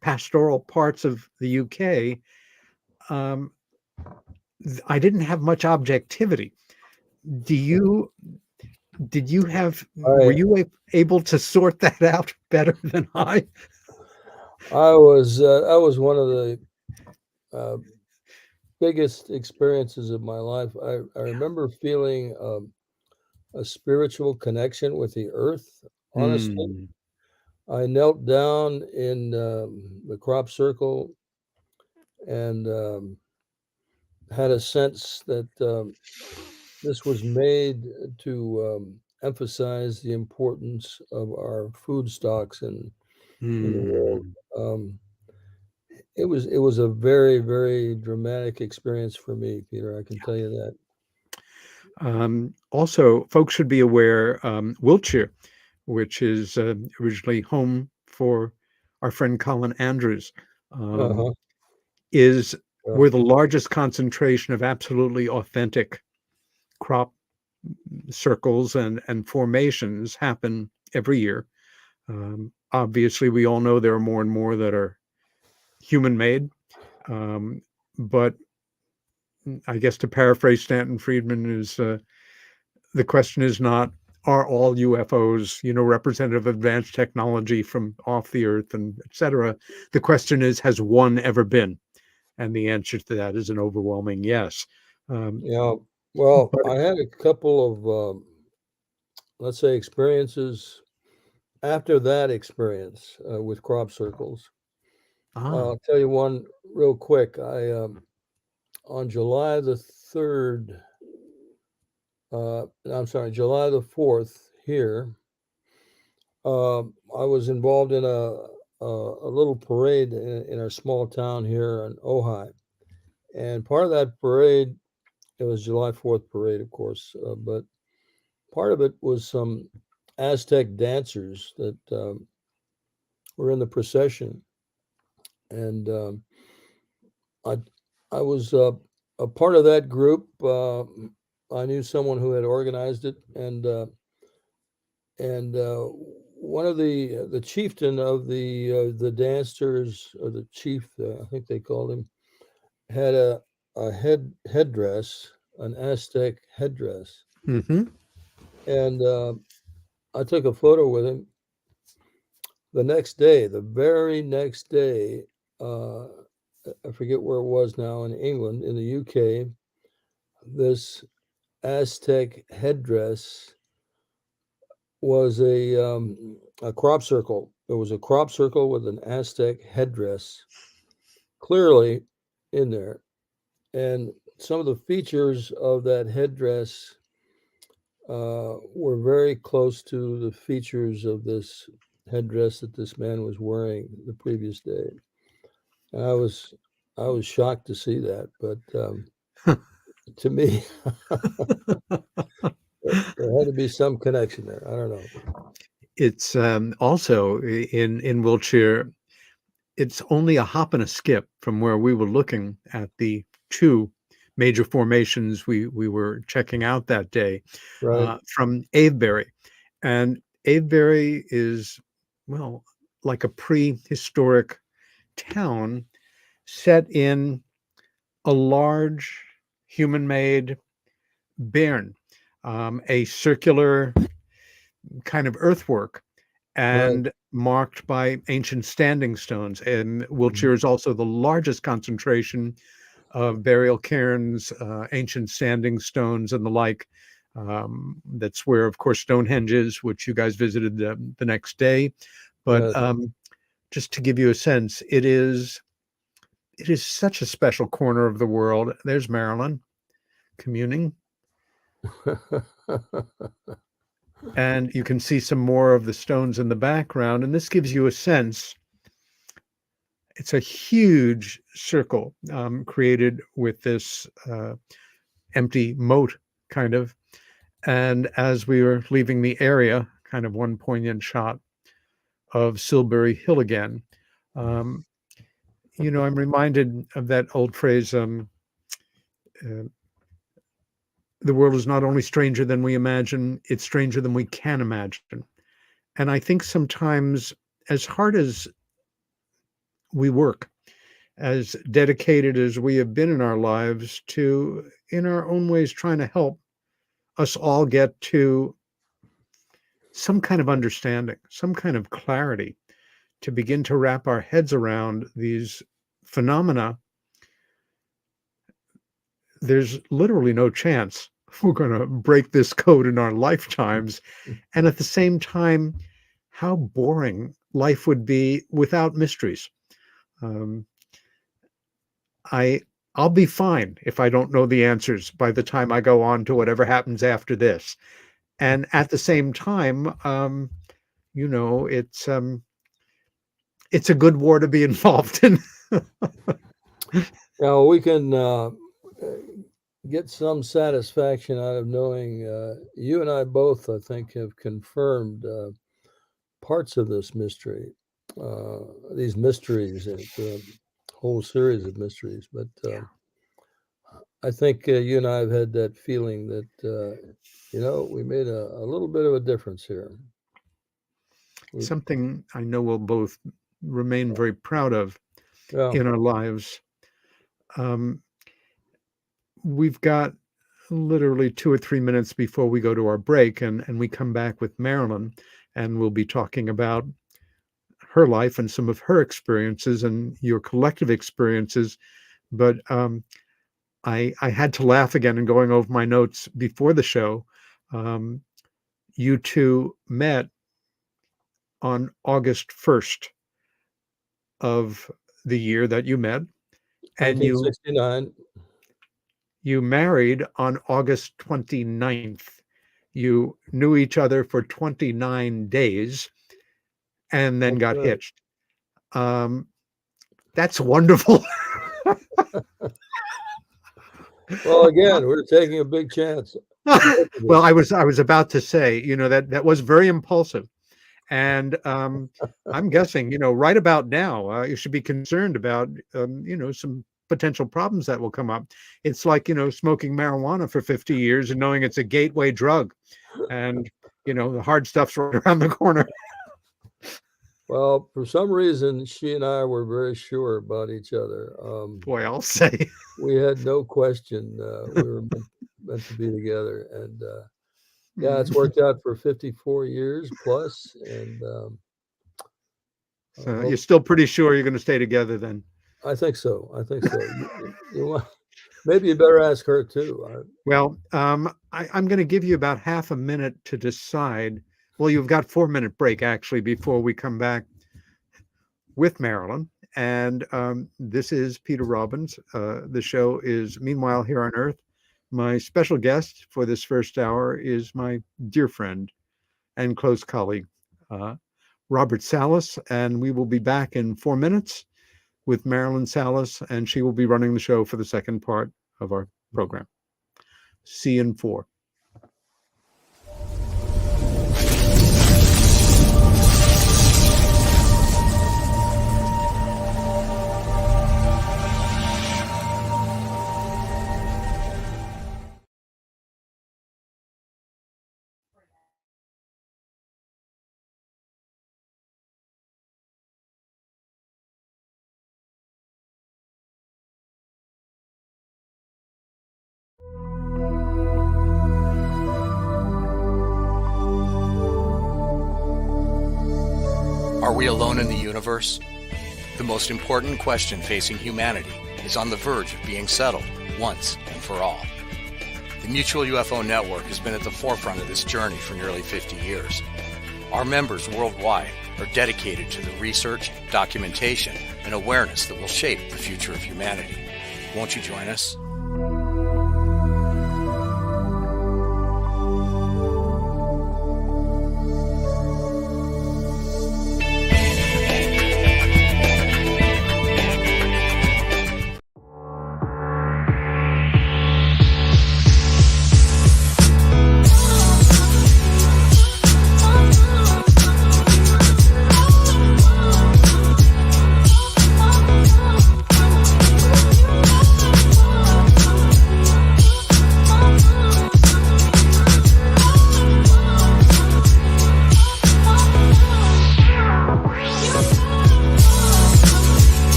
pastoral parts of the UK. I didn't have much objectivity. Did you were
I
you able to sort that out better than I?
was one of the uh, biggest experiences of my life. I remember feeling a spiritual connection with the earth. Honestly,
Hmm.
I knelt down in the crop circle and had a sense that this was made to emphasize the importance of our food stocks in the world.
Hmm.
Um, it was a very, very dramatic experience for me, Peter. I can tell you that.
Also, folks should be aware, Wiltshire, which is originally home for our friend Colin Andrews, um,
Uh-huh.
is
Yeah.
where the largest concentration of absolutely authentic crop circles and formations happen every year. Obviously, we all know there are more and more that are human made, but I guess to paraphrase Stanton Friedman is the question is not, are all UFOs, representative of advanced technology from off the earth and et cetera? The question is, has one ever been? And the answer to that is an overwhelming yes. Um,
Yeah. Well,
but
I had a couple of, let's say, experiences after that experience with crop circles.
ah,
I'll tell you one real quick. On July the 3rd, I'm sorry, July the 4th here, I was involved in a little parade in our small town here in Ojai. And part of that parade, it was July 4th parade, of course, but part of it was some Aztec dancers that were in the procession. And I, I was a part of that group. I knew someone who had organized it, and one of the chieftain of the dancers, or the chief, I think they called him, had a headdress, an Aztec headdress,
mm-hmm.
and I took a photo with him. The next day, the very next day, uh, I forget where it was now, in England, in the UK, this Aztec headdress was a crop circle. There was a crop circle with an Aztec headdress clearly in there. And some of the features of that headdress were very close to the features of this headdress that this man was wearing the previous day. And I was shocked to see that, but to me, there had to be some connection there. I don't know.
It's also in Wiltshire. It's only a hop and a skip from where we were looking at the two major formations we were checking out that day,
Right.
from Avebury. And Avebury is, well, like a prehistoric town set in a large human-made bairn, a circular kind of earthwork,
Right.
and marked by ancient standing stones. And Wiltshire
Mhm.
is also the largest concentration of burial cairns, ancient standing stones, and the like. That's where, of course, Stonehenge is, which you guys visited the next day. But
Yes.
just to give you a sense, it is such a special corner of the world. There's Marilyn communing, and you can see some more of the stones in the background. And this gives you a sense. It's a huge circle created with this empty moat, kind of. And as we were leaving the area, kind of one poignant shot of Silbury Hill again. Um, I'm reminded of that old phrase, uh, the world is not only stranger than we imagine, it's stranger than we can imagine. And I think sometimes, as hard as we work, as dedicated as we have been in our lives to, in our own ways, trying to help us all get to some kind of understanding, some kind of clarity, to begin to wrap our heads around these phenomena, there's literally no chance we're going to break this code in our lifetimes. And at the same time, how boring life would be without mysteries. Um, I I'll be fine if I don't know the answers by the time I go on to whatever happens after this. And at the same time, you know, it's a good war to be involved in.
Now we can get some satisfaction out of knowing you and I both, I think, have confirmed parts of this mystery, these mysteries, the whole series of mysteries. But
Yeah.
I think you and I have had that feeling that, we made a little bit of a difference here. We,
Something I know we'll both remain very proud of
yeah,
in our lives. Um, we've got literally 2 or 3 minutes before we go to our break, and we come back with Marilyn, and we'll be talking about her life and some of her experiences and your collective experiences. But I had to laugh again in going over my notes before the show. Um, you two met on August 1st of the year that you met, and you
1969.
you married on August 29th. You knew each other for 29 days and then
That's
got
right.
hitched. Um, that's wonderful.
Well, again, we're taking a big chance.
Well, I was about to say, that was very impulsive. And I'm guessing, right about now, you should be concerned about, some potential problems that will come up. It's like, smoking marijuana for 50 years and knowing it's a gateway drug. And, the hard stuff's right around the corner.
Well, for some reason, she and I were very sure about each other.
Boy, I'll say.
We had no question we were meant to be together. And yeah, it's worked out for 54 years plus. And I
So you're
hope,
still pretty sure you're going to stay together then?
I think so. Maybe you better ask her too.
Well, I'm going to give you about half a minute to decide. Well, you've got 4 minute break actually before we come back with Marilyn. And this is Peter Robbins. The show is Meanwhile Here on Earth. My special guest for this first hour is my dear friend and close colleague, Robert Salas. And we will be back in 4 minutes with Marilyn Salas, and she will be running the show for the second part of our program. See you in 4.
Are we alone in the universe? The most important question facing humanity is on the verge of being settled once and for all. The Mutual UFO Network has been at the forefront of this journey for nearly 50 years. Our members worldwide are dedicated to the research, documentation, and awareness that will shape the future of humanity. Won't you join us?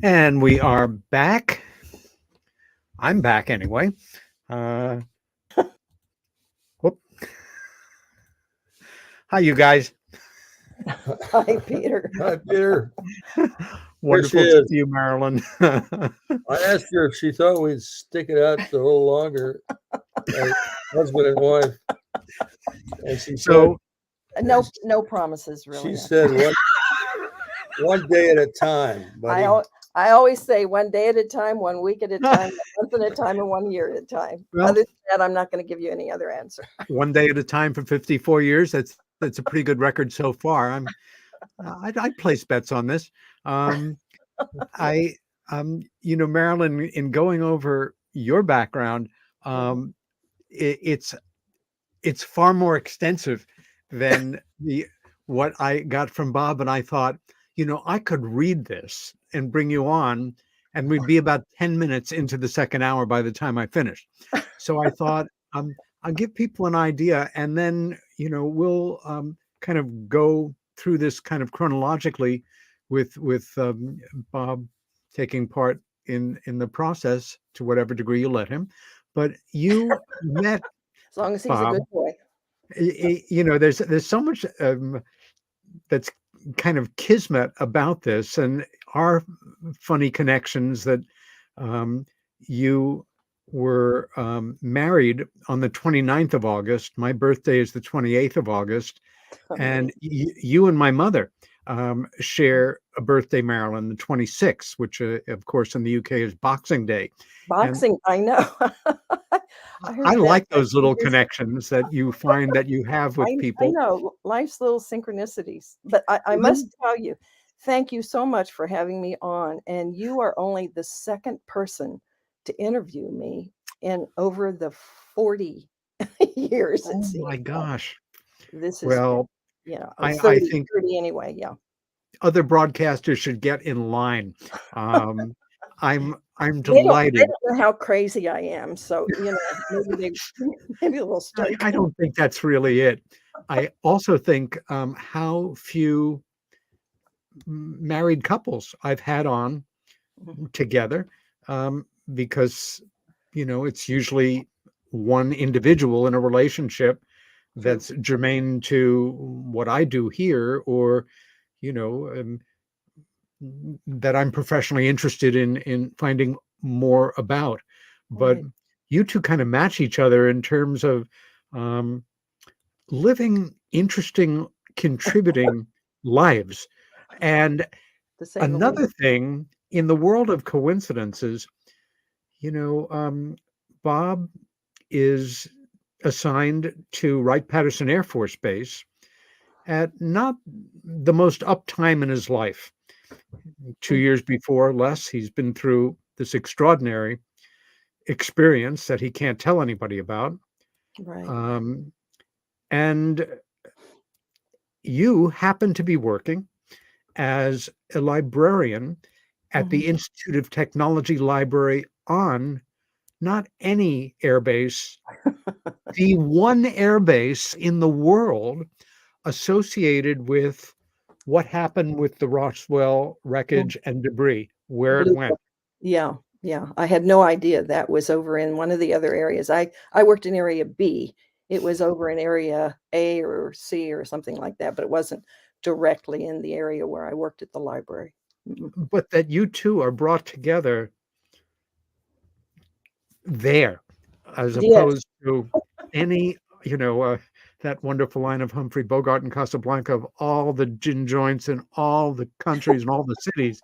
And we are back. I'm back anyway. Whoop. Hi, you guys.
Hi, Peter.
Hi, Peter.
Wonderful
she
to
is.
see you, Marilyn.
I asked her if she thought we'd stick it out a little longer, as husband and wife, and she
So,
No promises, really.
she said one day at a time, buddy.
I always say 1 day at a time, 1 week at a time, a month at a time, and 1 year at a time.
Well-
Other than that, I'm not going to give you any other answer.
1 day at a time for 54 years. That's a pretty good record so far. I'd place bets on this. Marilyn, in going over your background, it's far more extensive than what I got from Bob, and I thought, I could read this and bring you on, and we'd be about 10 minutes into the second hour by the time I finished. So I thought, I'll give people an idea, and then, we'll kind of go through this kind of chronologically with Bob taking part in the process to whatever degree you let him. But you met
As long as he's
Bob.
a good boy.
There's so much that's kind of kismet about this, and our funny connections that you were married on the 29th of August. My birthday is the 28th of August. And you and my mother share a birthday, Marilyn, the 26th, which, of course, in the UK is Boxing Day. And
Boxing, I know. I
I
heard that.
like those little connections that you find that you have with
I
people.
know life's little synchronicities, but I
Mhm.
must tell you, thank you so much for having me on. And you are only the second person to interview me in over the 40 years, it
Oh
seems
my
like.
gosh.
This is,
Well,
or
I
30,
think
30 anyway. Yeah.
other broadcasters should get in line. Um, I'm
They
delighted.
don't know how crazy I am. So, maybe they, maybe they'll start.
I don't think that's really it. I also think how few married couples I've had on
Mhm.
together, because it's usually one individual in a relationship
True.
that's germane to what I do here, or you know um, that I'm professionally interested in finding more about. But
Right.
you two kind of match each other in terms of um, living interesting, contributing lives. And
To say the least.
another thing, in the world of coincidences, you know, Bob is assigned to Wright-Patterson Air Force Base at not the most up time in his life. 2 years before, less, he's been through this extraordinary experience that he can't tell anybody about.
Right.
Um, and you happen to be working as a librarian at
Mhm.
the Institute of Technology Library on not any airbase, the one airbase in the world associated with what happened with the Roswell wreckage and debris, where it
Blue
went.
Book. Yeah, yeah. I had no idea that was over in one of the other areas. I worked in area B. It was over in area A or C or something like that, but it wasn't directly in the area where I worked at the library. Mm-mm.
But that you two are brought together there, as
Yes.
opposed to any, that wonderful line of Humphrey Bogart in Casablanca of all the gin joints in all the countries and all the cities.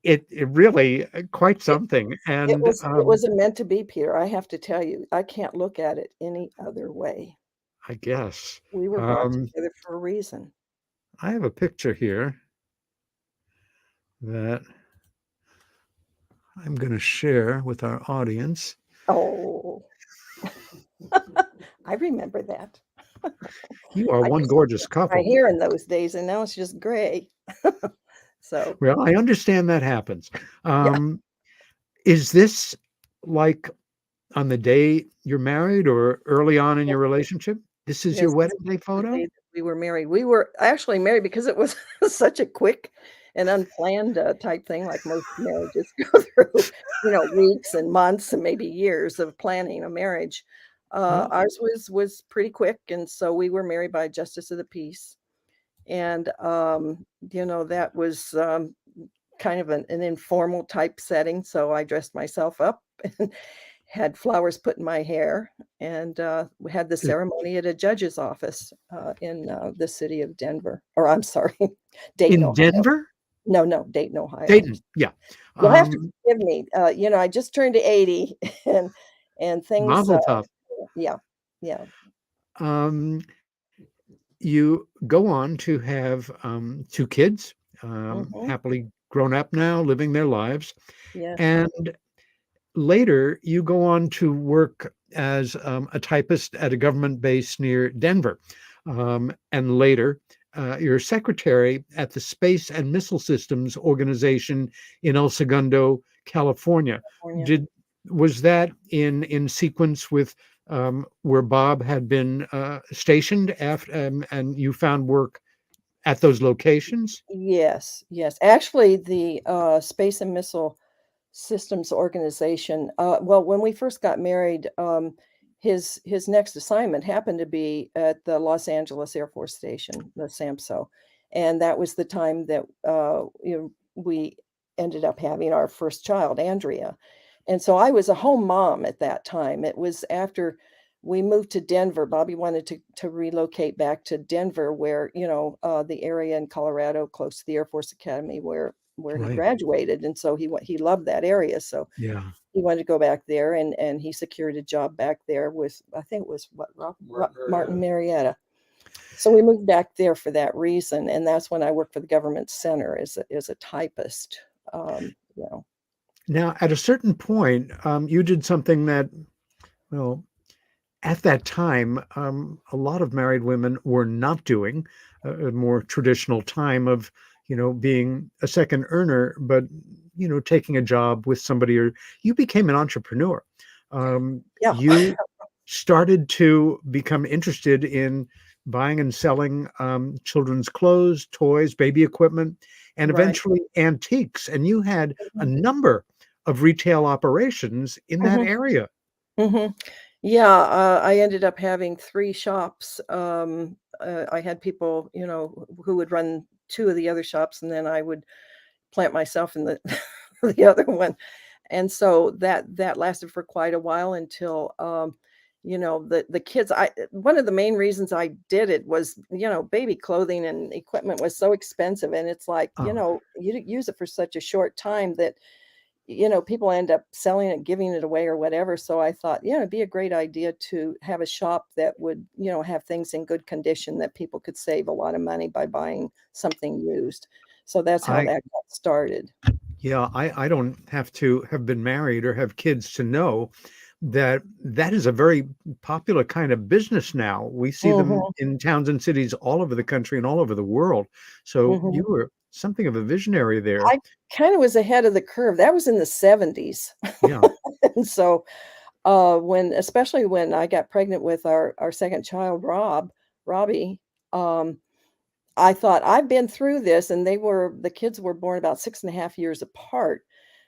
It really quite
It
something.
it
And
was it wasn't meant to be, Peter. I have to tell you, I can't look at it any other way.
I guess
We were brought
um,
together for a reason.
I have a picture here that I'm going to share with our audience.
Oh, I remember that.
You are
I
one
used to
gorgeous
my
couple.
hair in those days, and now it's just gray. So,
Well, I understand that happens.
yeah.
Um, is this like on the day you're married or early on in your relationship? This is your
Yes, this
wedding day
is the
photo?
day that we were married. We were actually married because it was such a quick and unplanned, type thing like most marriages go through, weeks and months and maybe years of planning a marriage.
Oh,
Ours was pretty quick, and so we were married by justice of the peace, and, that was, kind of an informal type setting, so I dressed myself up and had flowers put in my hair, and, we had the
i-
ceremony at a judge's office, in, the city of Denver, or I'm sorry, Dayton,
in
Ohio.
Denver?
No, no, Dayton, Ohio. I'm
Dayton, yeah.
You'll have to
Um,
forgive me, I just turned 80 and things,
Mazel tov.
yeah, yeah,
Um, you go on to have two kids,
mhm,
happily grown up now, living their lives.
yes,
And later, you go on to work as a typist at a government base near Denver. And later, you're secretary at the Space and Missile Systems Organization in El Segundo, California.
California.
Did Was that in sequence with where Bob had been stationed after, and you found work at those locations?
Yes, yes. Actually, the, Space and Missile Systems Organization, well, when we first got married, his next assignment happened to be at the Los Angeles Air Force Station, the SAMPSO, and that was the time that, we ended up having our first child, Andrea, and so I was a home mom at that time. It was after we moved to Denver. Bobby wanted to relocate back to Denver, where, the area in Colorado close to the Air Force Academy where he
Right.
graduated. And so he loved that area. So
Yeah.
he wanted to go back there, and he secured a job back there with, I think it was Martin Marietta. So we moved back there for that reason. And that's when I worked for the government center as a typist.
Now, at a certain point, you did something that, well, at that time, a lot of married women were not doing, a more traditional time of, being a second earner, but, taking a job with somebody, or you became an entrepreneur.
Yeah.
You started to become interested in buying and selling children's clothes, toys, baby equipment, and
Right.
eventually antiques. And you had a
Mhm.
number of retail operations in that
Mhm.
area.
Mhm. Yeah, I ended up having 3 shops. I had people, who would run 2 of the other shops, and then I would plant myself in the the other one. And so that lasted for quite a while until, the kids. One of the main reasons I did it was, baby clothing and equipment was so expensive, and it's like,
Oh,
you use it for such a short time that people end up selling it, giving it away or whatever. So I thought, it'd be a great idea to have a shop that would, have things in good condition that people could save a lot of money by buying something used. So that's how
I
that got started.
yeah, I don't have to have been married or have kids to know that that is a very popular kind of business now. We see them
Mhm,
in towns and cities all over the country and all over the world. So you
mhm.
were something of a visionary there.
I kind of was ahead of the curve. That was in the 70s.
Yeah.
And so, especially when I got pregnant with our second child, Robbie, um, I thought, "I've been through this," and the kids were born about 6.5 years apart.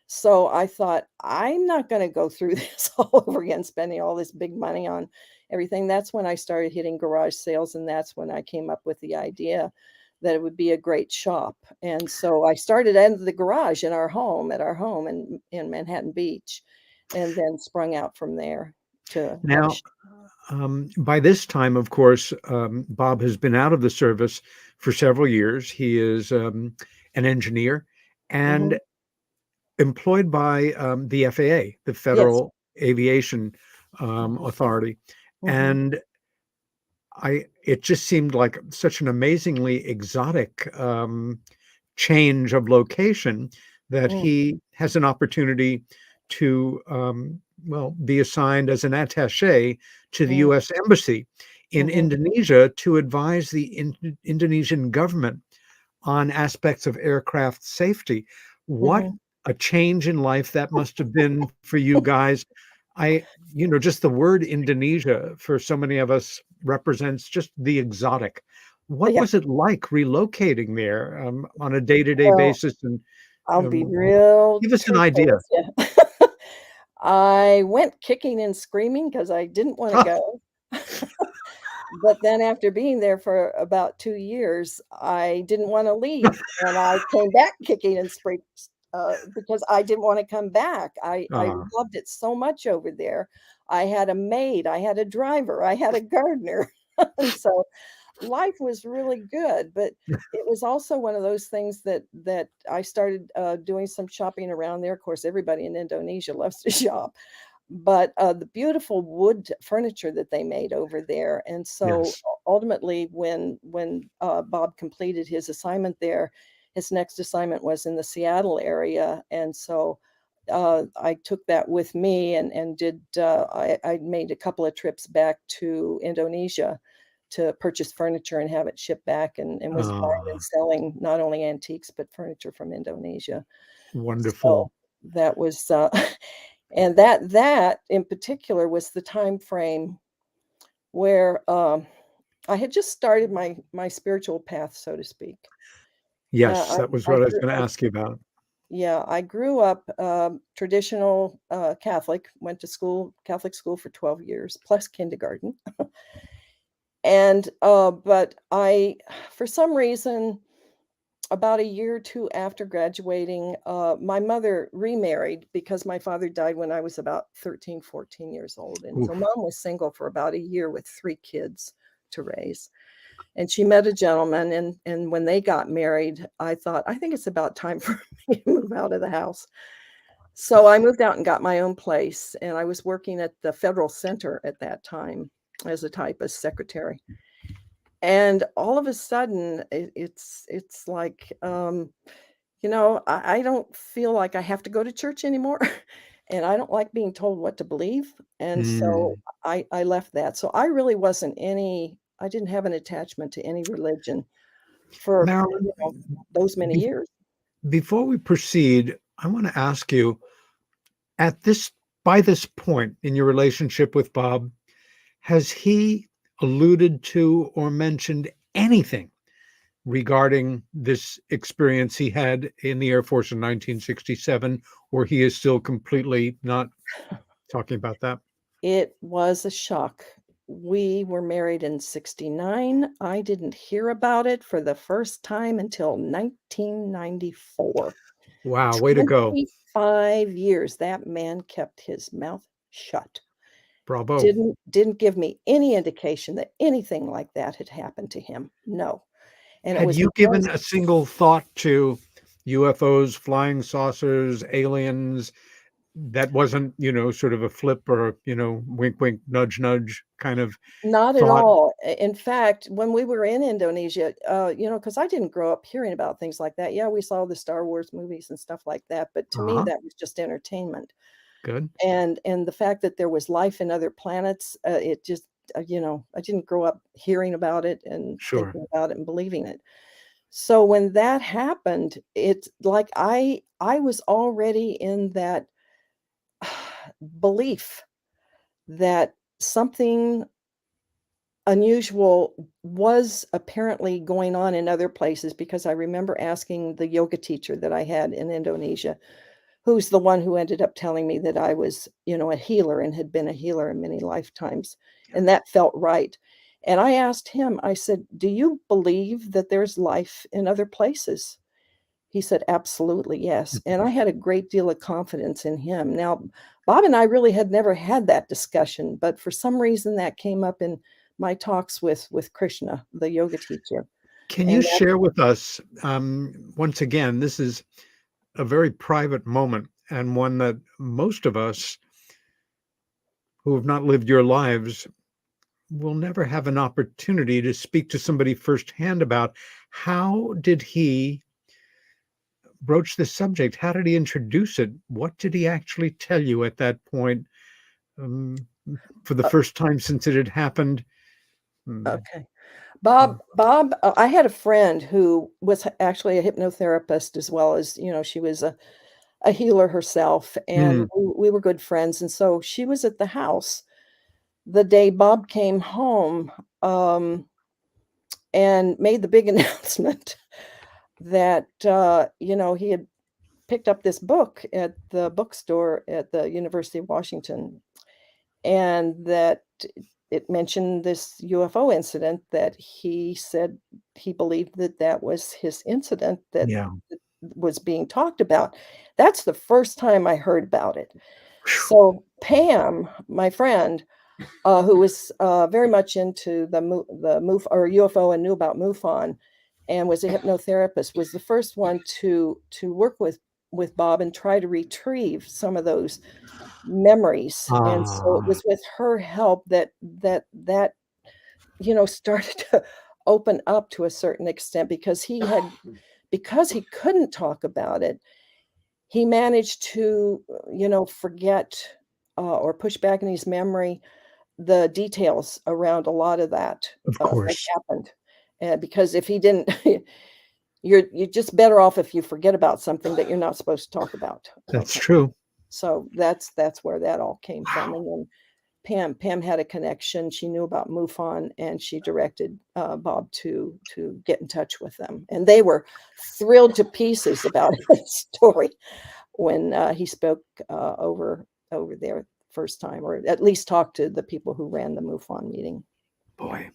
So I thought, "I'm not gonna go through this all over again, spending all this big money on everything." That's when I started hitting garage sales, and that's when I came up with the idea that it would be a great shop. And so I started in the garage at our home in Manhattan Beach, and then sprung out from there to have a
Now,
sh
by this time, of course, Bob has been out of the service for several years. He is an engineer and
Mhm.
employed by the FAA, the
Yes.
Federal Aviation
Mhm,
Authority.
mhm,
And it just seemed like such an amazingly exotic change of location that
mm,
he has an opportunity to, well, be assigned as an attaché to the
mm,
U.S. Embassy in
mhm.
Indonesia to advise the Indonesian government on aspects of aircraft safety. What
Mhm.
a change in life that must have been for you guys. Just the word Indonesia for so many of us represents just the exotic. What
Yeah,
was it like relocating there on a day-to-day
well,
basis? And
I'll be
um,
real
give us an
truthful
idea.
with you. I went kicking and screaming because I didn't wanna go. But then after being there for about 2 years, I didn't wanna leave, and I came back kicking and because I didn't wanna come back. I
Ah,
loved it so much over there. I had a maid, I had a driver, I had a gardener, and so life was really good. But it was also one of those things that I started, doing some shopping around there. Of course, everybody in Indonesia loves to shop, but, the beautiful wood furniture that they made over there. And so
yes.
ultimately, when Bob completed his assignment there, his next assignment was in the Seattle area. And so, I took that with me, and I made a couple of trips back to Indonesia to purchase furniture and have it shipped back, and was buying and
Ah,
selling not only antiques, but furniture from Indonesia. So
wonderful.
that was, and that in particular was the time frame where, I had just started my spiritual path, so to speak.
Yes, that was
I
what I was
grew
going to
I
ask you about.
Yeah, I grew up, traditional, Catholic, went to Catholic school for 12 years, plus kindergarten. And, but for some reason, about a year or two after graduating, my mother remarried because my father died when I was about 13, 14 years old. And so
Oof.
mom was single for about a year with 3 kids to raise. And she met a gentleman, and when they got married, I thought, I think it's about time for me to move out of the house. So I moved out and got my own place, and I was working at the Federal Center at that time as a typist secretary. And all of a sudden, it's like, I don't feel like I have to go to church anymore, and I don't like being told what to believe. And so
Mm.
I left that. So I really wasn't any. I didn't have an attachment to any religion for
Marilyn,
those many
be-
years.
before we proceed, I want to ask you, at this by this point in your relationship with Bob, has he alluded to or mentioned anything regarding this experience he had in the Air Force in 1967, or he is still completely not talking about that?
It was a shock. We were married in '69. I didn't hear about it for the first time until 1994.
Wow, way to go.
25 years that man kept his mouth shut.
Bravo.
Didn't give me any indication that anything like that had happened to him. No. And it
Had
was
you
because
given a single thought to UFOs, flying saucers, aliens, that wasn't, sort of a flip or, wink, wink, nudge, nudge kind of
not at
thought?
all. In fact, when we were in Indonesia, because I didn't grow up hearing about things like that. Yeah, we saw the Star Wars movies and stuff like that, but to me,
Uh-huh.
that was just entertainment.
Good.
And the fact that there was life in other planets, it just, I didn't grow up hearing about it and
Sure.
thinking about it and believing it. So when that happened, it's like I was already in that belief that something unusual was apparently going on in other places, because I remember asking the yoga teacher that I had in Indonesia, who's the one who ended up telling me that I was, a healer and had been a healer in many lifetimes. And that felt right. And I asked him, I said, "Do you believe that there's life in other places?" He said, "Absolutely, yes." And I had a great deal of confidence in him. Now, Bob and I really had never had that discussion, but for some reason that came up in my talks with Krishna, the yoga teacher.
Can you
And that,
share with us, once again, this is a very private moment and one that most of us who have not lived your lives will never have an opportunity to speak to somebody firsthand about. How did he broach this subject? How did he introduce it? What did he actually tell you at that point, um, for the
uh,
first time since it had happened? Mm,
okay.
mm,
Bob, I had a friend who was actually a hypnotherapist as well as, she was a healer herself, and
mm,
we were good friends. And so she was at the house the day Bob came home, and made the big announcement that, he had picked up this book at the bookstore at the University of Washington, and that it mentioned this UFO incident that he said he believed that that was his incident that
yeah.
was being talked about. That's the first time I heard about it.
Phew.
So Pam, my friend, who was very much into the or UFO and knew about MUFON, and was a hypnotherapist, was the first one to work with Bob and try to retrieve some of those memories. And so it
Ah,
was with her help that started to open up to a certain extent, because he couldn't talk about it. He managed to, forget, or push back in his memory the details around a lot of
of
that
course.
happened. Because if he didn't, you're just better off if you forget about something that you're not supposed to talk about.
That's
Okay.
true.
So that's where that all came from.
Wow.
And then Pam had a connection. She knew about MUFON, and she directed Bob to get in touch with them. And they were thrilled to pieces about his story when he spoke over there first time, or at least talked to the people who ran the MUFON meeting.
Boy.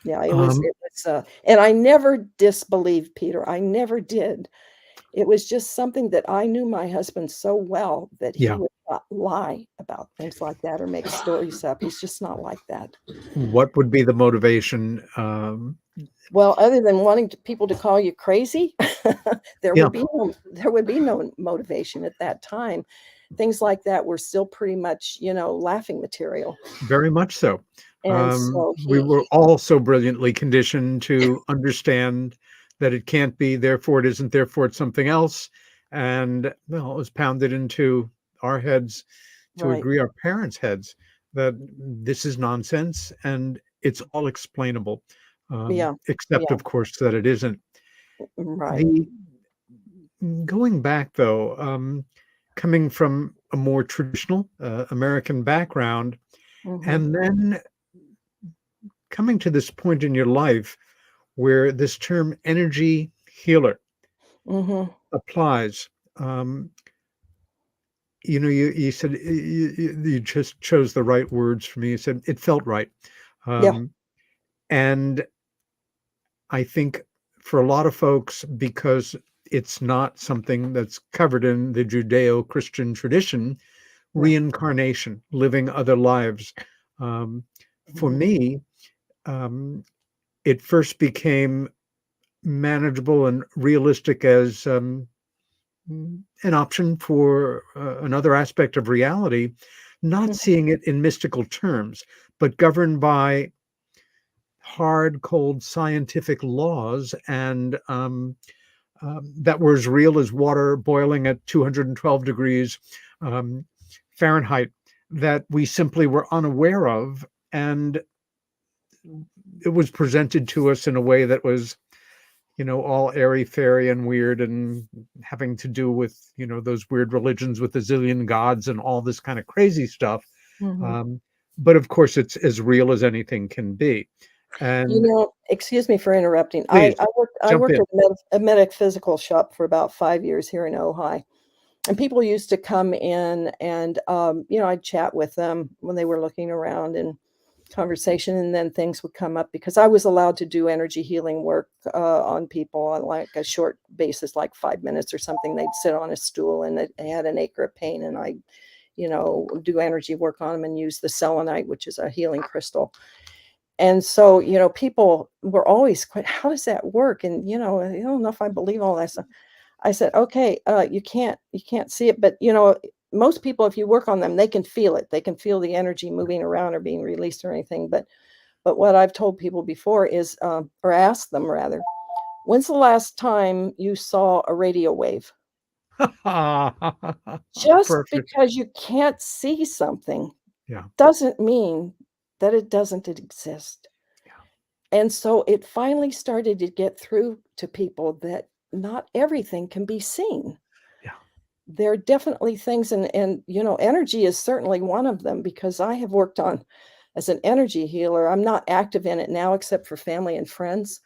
Yeah, it was
Um,
And I never disbelieved Peter. I never did. It was just something that I knew my husband so well that he
Yeah.
would not lie about things like that or make stories up. He's just not like that.
What would be the motivation?
Well, other than wanting people to call you crazy, there
Yeah.
would be no motivation at that time. Things like that were still pretty much, laughing material.
Very much so.
And so
We were
he
all so brilliantly conditioned to understand that it can't be, therefore it isn't, therefore it's something else. And well, it was pounded into our heads, to
right.
agree, our parents' heads, that this is nonsense and it's all explainable,
Yeah.
except,
Yeah.
of course, that it isn't.
Right.
The Going back, though, coming from a more traditional American background,
Hmm.
and then coming to this point in your life where this term energy healer
Hmm.
applies. Um, you said you just chose the right words for me. You said it felt right.
Yeah.
Um, and I think for a lot of folks, because it's not something that's covered in the Judeo-Christian tradition,
Right.
reincarnation, living other lives. Um, for
Mhm.
me, um, it first became manageable and realistic as an option for another aspect of reality, not
Mhm.
seeing it in mystical terms, but governed by hard, cold scientific laws and that were as real as water boiling at 212 degrees um, Fahrenheit, that we simply were unaware of. And it was presented to us in a way that was, all airy fairy and weird and having to do with, those weird religions with a zillion gods and all this kind of crazy stuff.
Mhm.
Um, but of course, it's as real as anything can be. And
Excuse me for interrupting. I,
please
I worked I
jump
worked
in.
at a metaphysical shop for about 5 years here in Ojai. And people used to come in and I'd chat with them when they were looking around and conversation, and then things would come up because I was allowed to do energy healing work on people on like a short basis, like 5 minutes or something. They'd sit on a stool and they had an acre of pain, and I, do energy work on them and use the selenite, which is a healing crystal. And so, people were always quite, how does that work? And, I don't know if I believe all that stuff. I said, okay, you can't see it, but most people, if you work on them, they can feel it. They can feel the energy moving around or being released or anything. But what I've told people before is, or asked them rather, when's the last time you saw a radio wave? Just
Perfect.
because you can't see something
Yeah.
doesn't mean that it doesn't exist.
Yeah.
And so it finally started to get through to people that not everything can be seen.
Yeah.
There are definitely things, and energy is certainly one of them, because I have worked on as an energy healer. I'm not active in it now except for family and friends,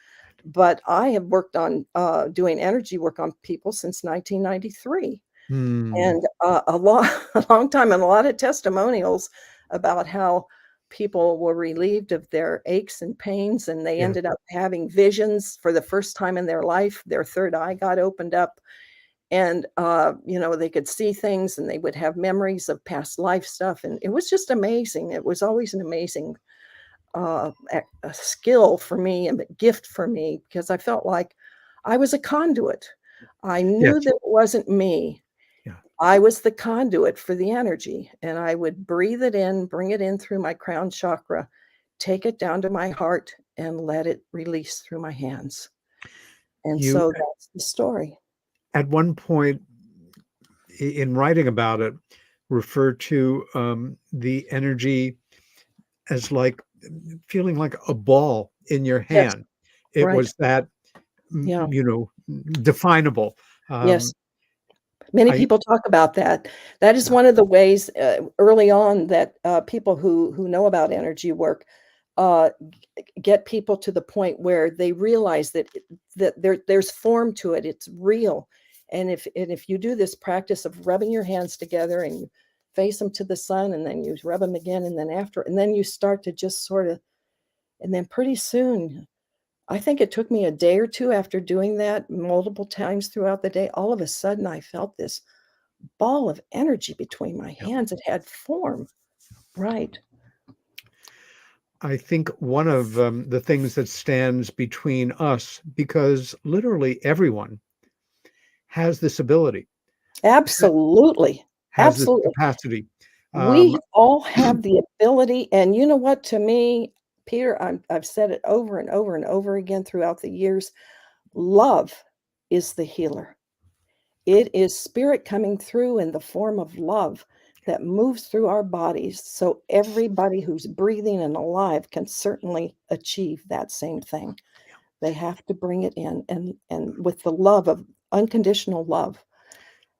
but I have worked on doing energy work on people since 1993.
Hmm.
And a long time, and a lot of testimonials about how people were relieved of their aches and pains, and they
Yeah.
ended up having visions for the first time in their life. Their third eye got opened up, and they could see things, and they would have memories of past life stuff, and it was just amazing. It was always an amazing a skill for me and a gift for me, because I felt like I was a conduit. I knew
Yes.
that it wasn't me.
Yeah.
I was the conduit for the energy, and I would breathe it in, bring it in through my crown chakra, take it down to my heart, and let it release through my hands. And
You,
so that's the story.
at one point in writing about it, refer to the energy as like feeling like a ball in your
Yes,
hand. It
right.
was that,
Yeah.
definable.
Yes.
Um,
Many
I
people talk about that. That is
Yeah.
one of the ways, early on, that, people who know about energy work, get people to the point where they realize that there's form to it. It's real. And if you do this practice of rubbing your hands together and you face them to the sun, and then you rub them again, and then after, and then you start to just sort of, and then pretty soon, I think it took me a day or two after doing that multiple times throughout the day. All of a sudden, I felt this ball of energy between my
Yep.
hands. It had form. Right.
I think one of the things that stands between us, because literally everyone has this ability,
Absolutely.
has this
Absolutely.
capacity.
We all have the ability, and you know what? To me, Peter, I've said it over and over and over again throughout the years. Love is the healer. It is spirit coming through in the form of love that moves through our bodies. So everybody who's breathing and alive can certainly achieve that same thing. They have to bring it in and with the love of unconditional love.
Uh,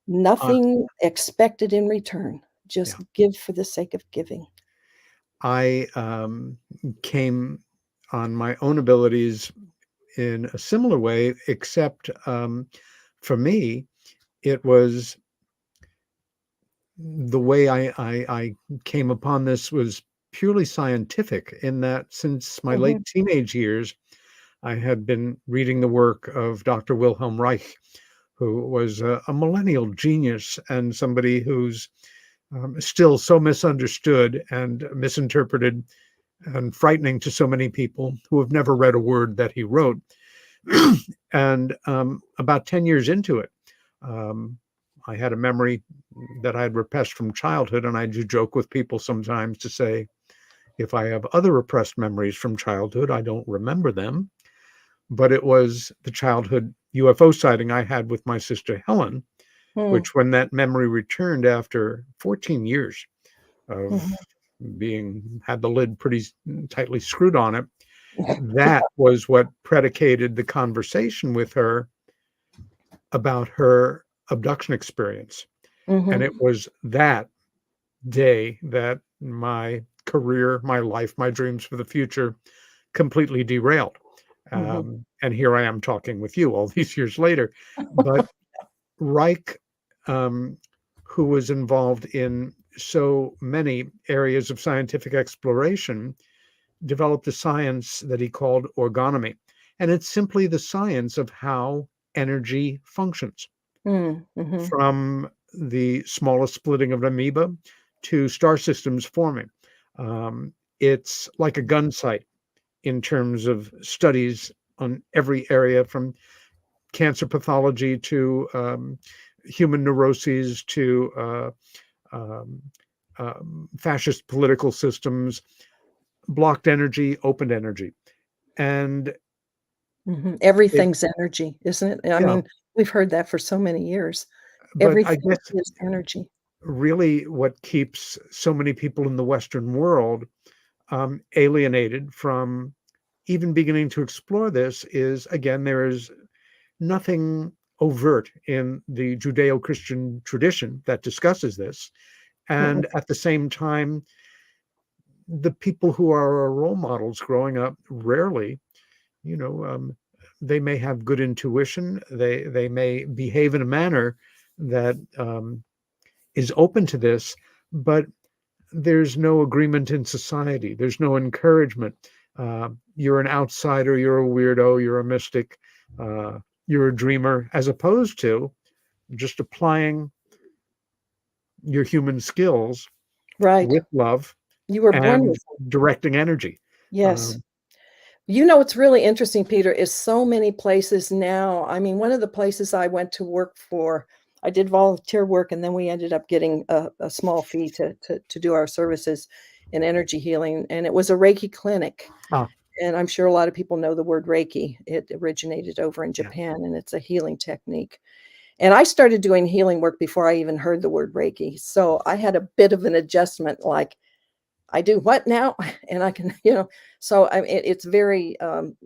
Nothing expected in return.
yeah.
Just give for the sake of giving.
I came on my own abilities in a similar way, except for me, it was the way I came upon this was purely scientific, in that since my late
Mhm,
teenage years, I had been reading the work of Dr. Wilhelm Reich, who was a millennial genius and somebody who's still so misunderstood and misinterpreted and frightening to so many people who have never read a word that he wrote. And about 10 years into it, um, I had a memory that I had repressed from childhood, and I do joke with people sometimes to say, if I have other repressed memories from childhood, I don't remember them. But it was the childhood UFO sighting I had with my sister Helen,
mm,
which when that memory returned after 14 years of
mhm.
being had the lid pretty tightly screwed on it, that was what predicated the conversation with her about her abduction experience. And
Mhm,
it was that day that my career, my life, my dreams for the future completely derailed.
mhm,
And here I am talking with you all these years later. But Reich, um, who was involved in so many areas of scientific exploration, developed a science that he called orgonomy. And it's simply the science of how energy functions,
mm, mhm.
from the smallest splitting of an amoeba to star systems forming. It's like a gun sight in terms of studies on every area, from cancer pathology to human neuroses to um, fascist political systems, blocked energy, opened energy. And
Mhm.
it,
Everything's energy, isn't it? I
yeah,
mean, we've heard that for so many years.
but I
Everything
guess
is energy.
really what keeps so many people in the Western world alienated from even beginning to explore this is, again, there is nothing overt in the Judeo-Christian tradition that discusses this.
Mhm,
And at the same time, the people who are our role models growing up rarely, you know, they may have good intuition. They may behave in a manner that is open to this, but there's no agreement in society. There's no encouragement. You're an outsider. You're a weirdo. You're a mystic. Uh, you're a dreamer, as opposed to just applying your human skills
right.
with love
You were born
and
with it.
directing energy.
Yes.
Um,
You know what's really interesting, Peter, is so many places now. I mean, one of the places I went to work for, I did volunteer work, and then we ended up getting a small fee to do our services in energy healing, and it was a Reiki clinic.
ah,
And I'm sure a lot of people know the word Reiki. It originated over in
yeah,
Japan, and it's a healing technique. And I started doing healing work before I even heard the word Reiki. So I had a bit of an adjustment, like, I do what now? And I can, so it's very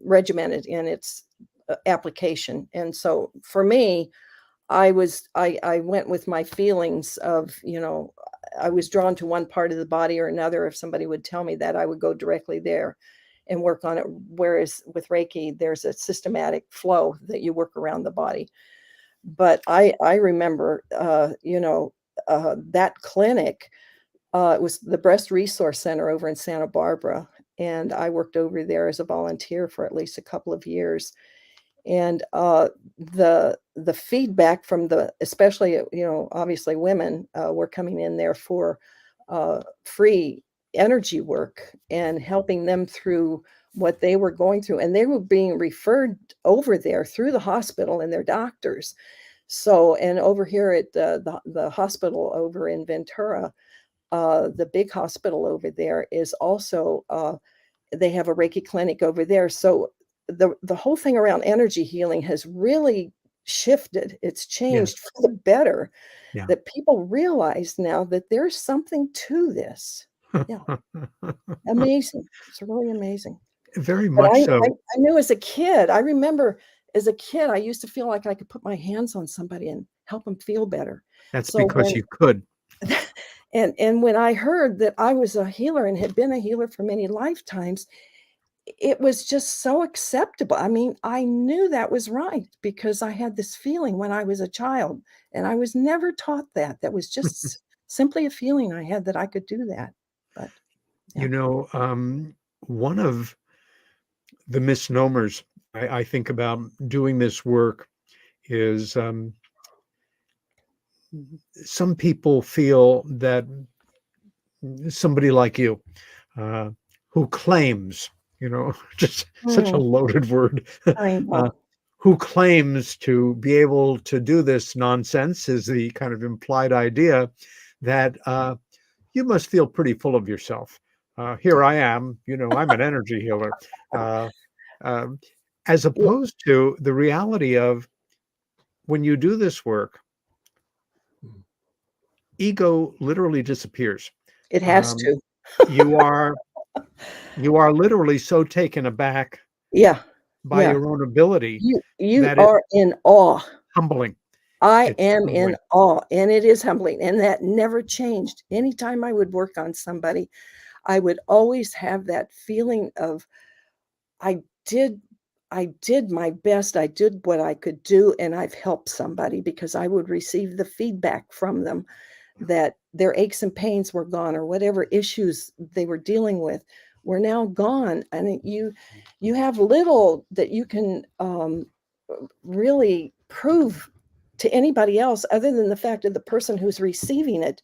regimented in its application. And so for me, I went with my feelings of, I was drawn to one part of the body or another. If somebody would tell me that, I would go directly there and work on it. Whereas with Reiki, there's a systematic flow that you work around the body. But I remember, that clinic, it was the Breast Resource Center over in Santa Barbara, and I worked over there as a volunteer for at least a couple of years. And the feedback from the, especially, obviously women were coming in there for free energy work and helping them through what they were going through, and they were being referred over there through the hospital and their doctors. So, and over here at the hospital over in Ventura, the big hospital over there is also they have a Reiki clinic over there. So the whole thing around energy healing has really shifted. It's
Yeah.
changed for the better.
Yeah.
That people realize now that there's something to this. Yeah, amazing. It's really amazing.
Very
But
much so.
I knew as a kid, I remember as a kid, I used to feel like I could put my hands on somebody and help them feel better.
That's
So
because
when
you could.
and when I heard that I was a healer and had been a healer for many lifetimes, it was just so acceptable. I mean, I knew that was right because I had this feeling when I was a child, and I was never taught that. That was just simply a feeling I had that I could do that. But
You know, one of the misnomers I think about doing this work is some people feel that somebody like you, uh, who claims, just such a
mm,
loaded word,
I
uh,
know.
who claims to be able to do this nonsense is the kind of implied idea that you must feel pretty full of yourself. Here I am, I'm an energy healer. Uh, um, as
Yeah,
opposed to the reality of when you do this work, ego literally disappears.
it has
Um,
to.
you are you are literally so taken aback
Yeah,
by
yeah.
your own ability
You
that it's
are in awe.
humbling.
I
It's
am in
humbling.
awe, and it is humbling, and that never changed. Anytime I would work on somebody, I would always have that feeling of I did I did my best. I did what I could do, and I've helped somebody because I would receive the feedback from them that their aches and pains were gone or whatever issues they were dealing with were now gone. And you have little that you can really prove to anybody else other than the fact that the person who's receiving it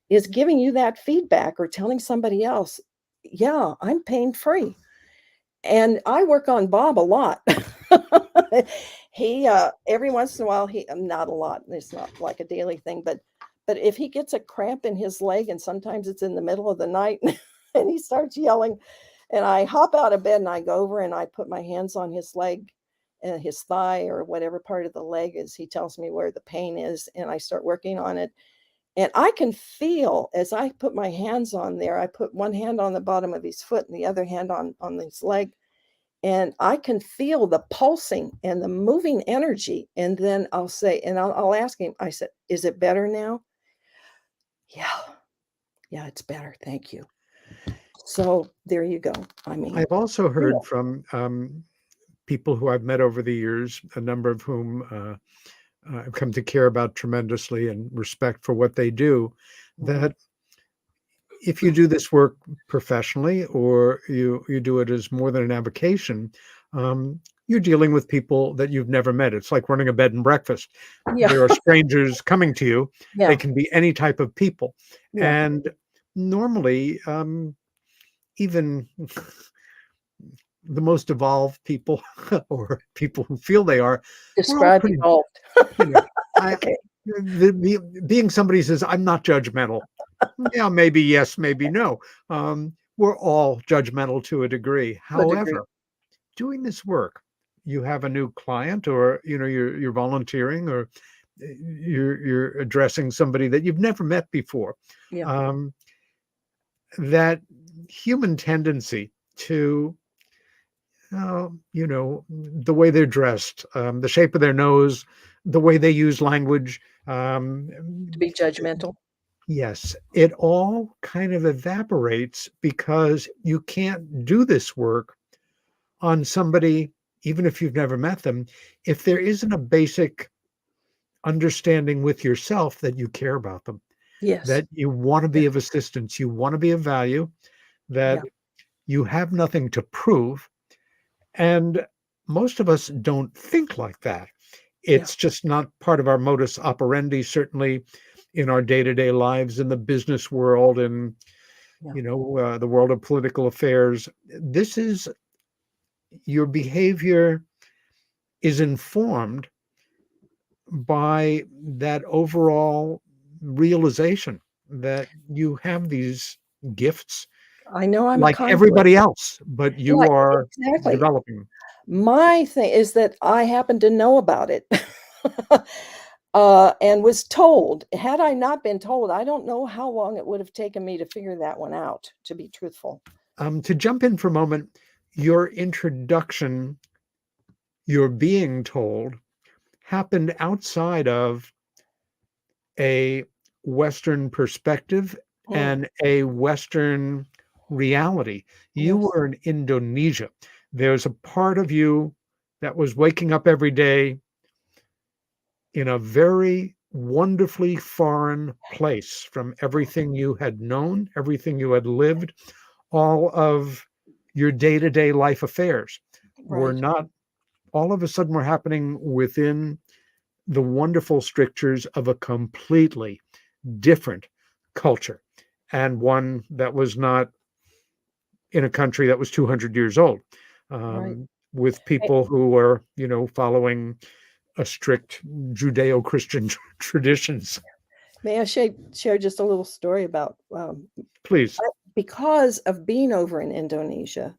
is giving you that feedback or telling somebody else, yeah, I'm pain free. And I work on Bob a lot. He, every once in a while, he not a lot, it's not like a daily thing, but if he gets a cramp in his leg, and sometimes it's in the middle of the night, and he starts yelling, and I hop out of bed and I go over and I put my hands on his leg and his thigh or whatever part of the leg is. He tells me where the pain is, and I start working on it. And I can feel as I put my hands on there, I put one hand on the bottom of his foot and the other hand on his leg, and I can feel the pulsing and the moving energy. And then I'll say, and I'll ask him, I said, is it better now? Yeah, yeah, it's better. Thank you. So there you go. I mean,
I've also heard
real.
from people who I've met over the years, a number of whom I've come to care about tremendously and respect for what they do,
Mhm.
that if you do this work professionally or you do it as more than an avocation, you're dealing with people that you've never met. It's like running a bed and breakfast.
Yeah,
There are strangers coming to you. They
yeah,
can be any type of people.
yeah.
And normally, even the most evolved people or people who feel they are, we're all
Describe
pretty,
evolved.
you know, I,
Okay,
being somebody who says, I'm not judgmental. Yeah, maybe yes, maybe no. We're all judgmental to a degree.
to a degree.
However, doing this work, you have a new client, or you're volunteering, or you're addressing somebody that you've never met before.
Yeah.
Um, that human tendency to the way they're dressed, the shape of their nose, the way they use language.
To be judgmental.
Yes, it all kind of evaporates because you can't do this work on somebody, even if you've never met them, if there isn't a basic understanding with yourself that you care about them,
Yes.
that you want to
Yeah.
be of assistance, you want to be of value, that
Yeah.
you have nothing to prove. And most of us don't think like that. It's just not part of our modus operandi, certainly in our day-to-day lives, in the business world, and the world of political affairs. This is your behavior is informed by that overall realization that you have these gifts
I know I'm a
like
conduit.
everybody else, but you
Like,
are
exactly.
developing.
My thing is that I happen to know about it. And was told. Had I not been told, I don't know how long it would have taken me to figure that one out, to be truthful.
To jump in for a moment, your introduction, your being told, happened outside of a Western perspective
Mm,
and a Western reality. You
yes,
were in Indonesia. There's a part of you that was waking up every day in a very wonderfully foreign place from everything you had known, everything you had lived, all of your day-to-day life affairs were
right,
not all of a sudden were happening within the wonderful strictures of a completely different culture, and one that was not in a country that was 200 years old,
right.
with
I
people who were, following a strict Judeo-Christian traditions.
may I share just a little story about,
Please.
because of being over in Indonesia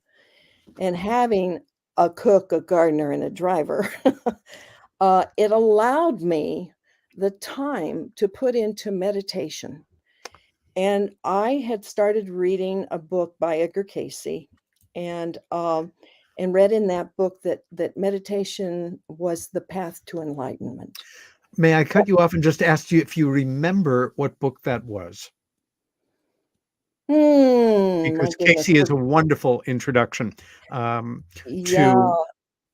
and having a cook, a gardener, and a driver, it allowed me the time to put into meditation. And I had started reading a book by Edgar Casey, and read in that book that meditation was the path to enlightenment.
May I cut you off and just ask you if you remember what book that was?
My
Because
goodness.
Casey is a wonderful introduction
Yeah,
to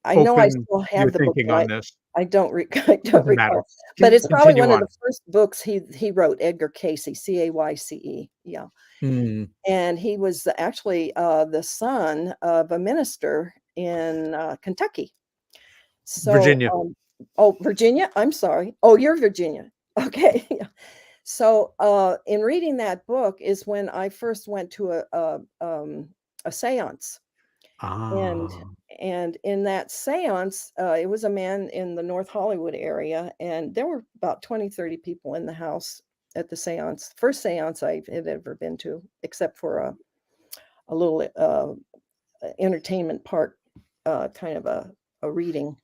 I know I
open
still
your
have the book,
thinking
but
on this.
I don't I don't
Doesn't matter.
recall. But it's probably
Continue
one of
on.
the first books he wrote, Edgar Casey, Cayce. Yeah.
Mm,
And he was actually, the son of a minister in, Kentucky. So,
Virginia.
oh, Virginia? I'm sorry. Oh, you're Virginia. Okay. Yeah. So, in reading that book is when I first went to a séance. And
Ah,
and in that séance, it was a man in the North Hollywood area, and there were about 20, 30 people in the house at the séance. First séance I had ever been to, except for a little, entertainment part, kind of a reading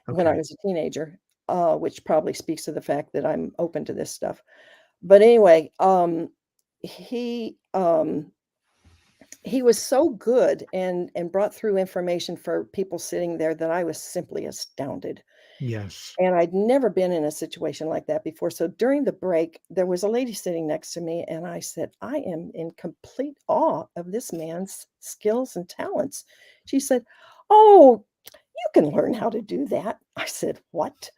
when I
okay.
was a teenager, which probably speaks to the fact that I'm open to this stuff. But anyway, he, um he was so good and brought through information for people sitting there that I was simply astounded.
Yes.
And I'd never been in a situation like that before. So during the break, there was a lady sitting next to me, and I said, I am in complete awe of this man's skills and talents. She said, "Oh, you can learn how to do that." I said, "What?"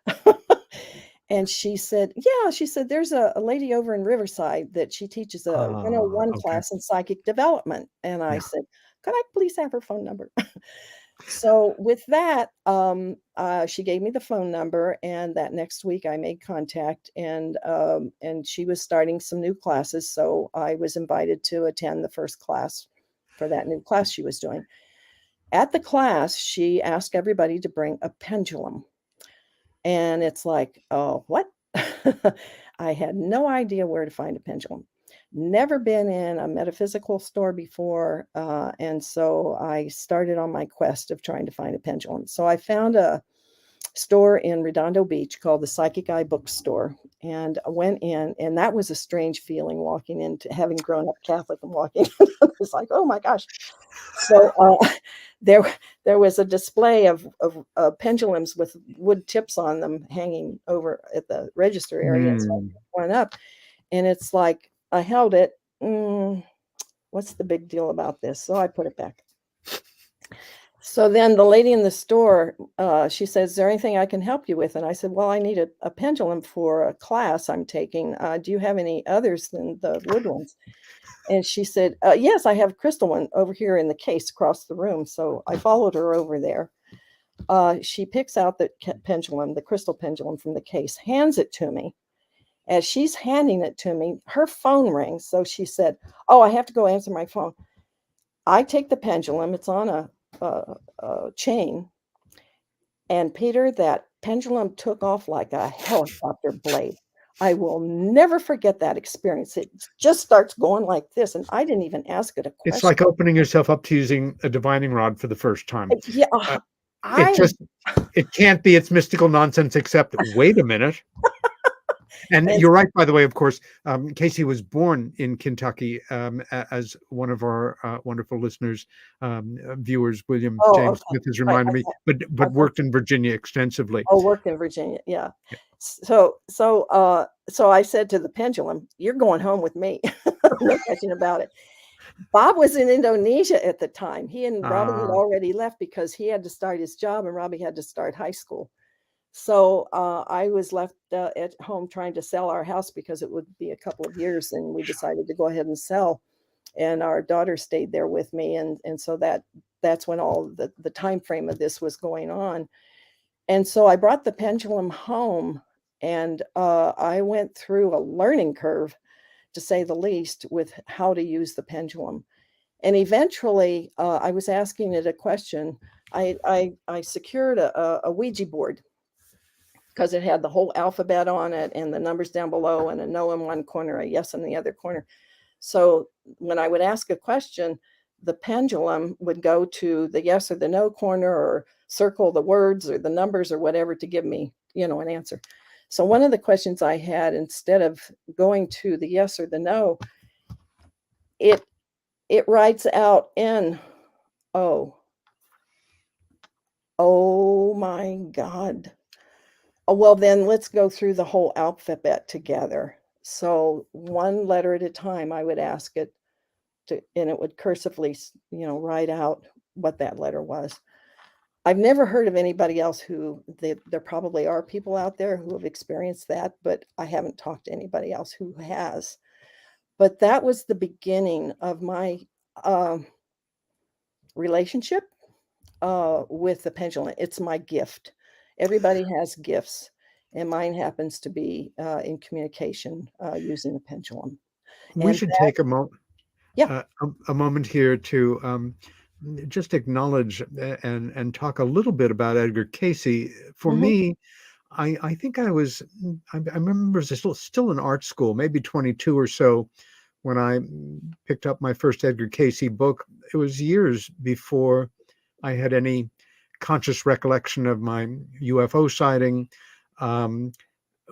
And she said, "Yeah." She said, "There's a lady over in Riverside that she teaches a
Ah,
101
okay.
class in psychic development." And I
Yeah.
said, "Could I please have her phone number?" So with that, she gave me the phone number, and that next week I made contact, and she was starting some new classes, so I was invited to attend the first class for that new class she was doing. At the class, she asked everybody to bring a pendulum, and it's like, "Oh, what?" I had no idea where to find a pendulum. Never been in a metaphysical store before, and so I started on my quest of trying to find a pendulum. So I found a store in Redondo Beach called the Psychic Eye Bookstore, and I went in, and that was a strange feeling walking into having grown up Catholic and walking in. It was like, "Oh my gosh." So, there there was a display of pendulums with wood tips on them hanging over at the register area, and so I
Mm,
picked one up, and it's like I held it, "What's the big deal about this?" So I put it back. So then the lady in the store, she says, "Is there anything I can help you with?" And I said, "Well, I need a pendulum for a class I'm taking. Do you have any others than the wood ones?" And she said, "Yes, I have a crystal one over here in the case across the room." So I followed her over there. She picks out the pendulum, the crystal pendulum from the case, hands it to me. As she's handing it to me, her phone rings. So she said, "Oh, I have to go answer my phone." I take the pendulum. It's on a chain. And Peter, that pendulum took off like a helicopter blade. I will never forget that experience. It just starts going like this, and I didn't even ask it a
It's
question.
like opening yourself up to using a divining rod for the first time.
Yeah,
It
I
just, it can't be its mystical nonsense, except wait a minute. And
and
you're right, by the way, of course, Casey was born in Kentucky, as one of our wonderful listeners, viewers, William
oh,
James
okay.
Smith has
I
reminded
I
me, but
okay.
worked in Virginia extensively.
Oh, worked in Virginia, yeah.
Yeah.
So I said to the pendulum, "You're going home with me." No question about it. Bob was in Indonesia at the time. He and Robbie had
Ah,
already left because he had to start his job and Robbie had to start high school. So I was left at home trying to sell our house because it would be a couple of years, and we decided to go ahead and sell. And our daughter stayed there with me, and so that's when all the time frame of this was going on. And so I brought the pendulum home, and I went through a learning curve, to say the least, with how to use the pendulum. And eventually, I was asking it a question. I secured a Ouija board because it had the whole alphabet on it and the numbers down below and a no in one corner, a yes in the other corner. So when I would ask a question, the pendulum would go to the yes or the no corner or circle the words or the numbers or whatever to give me, an answer. So one of the questions I had, instead of going to the yes or the no, it it writes out N O. Oh my God. Oh, well, then let's go through the whole alphabet together. So one letter at a time, I would ask it to, and it would cursively, write out what that letter was. I've never heard of anybody else there probably are people out there who have experienced that, but I haven't talked to anybody else who has. But that was the beginning of my relationship with the pendulum. It's my gift. Everybody has gifts, and mine happens to be in communication using the pendulum.
we
And
should
that,
take a moment.
yeah.
A moment here to just acknowledge and talk a little bit about Edgar Casey. For
Mhm,
me, I think I remember I was still in art school, maybe 22 or so, when I picked up my first Edgar Casey book. It was years before I had any conscious recollection of my UFO sighting. Um,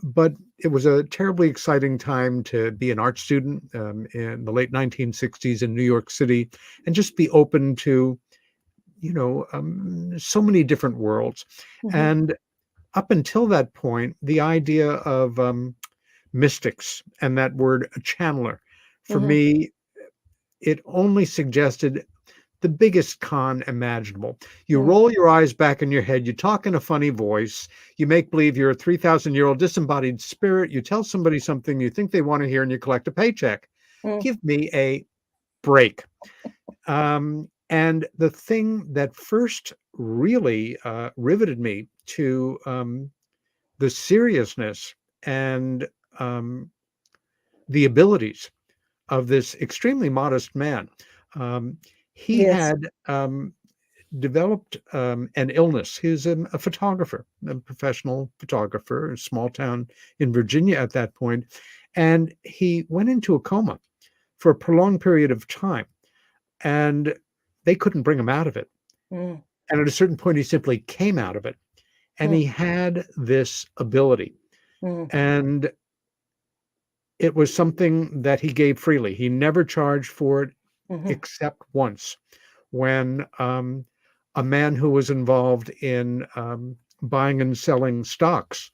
but it was a terribly exciting time to be an art student in the late 1960s in New York City and just be open to, so many different worlds.
mhm,
And up until that point, the idea of mystics and that word channeler, for
mhm,
me, it only suggested the biggest con imaginable. You
mhm,
roll your eyes back in your head, you talk in a funny voice, you make believe you're a 3,000-year-old disembodied spirit, you tell somebody something you think they want to hear, and you collect a paycheck.
mm,
Give me a break. And the thing that first really riveted me to the seriousness and um, the abilities of this extremely modest man. Um, he
yes.
had developed an illness. He was a photographer, a professional photographer, a small town in Virginia at that point, and he went into a coma for a prolonged period of time, and they couldn't bring him out of it.
Mm,
And at a certain point, he simply came out of it, and
mm,
he had this ability,
mm,
and it was something that he gave freely. He never charged for it
mhm.
except once, when a man who was involved in buying and selling stocks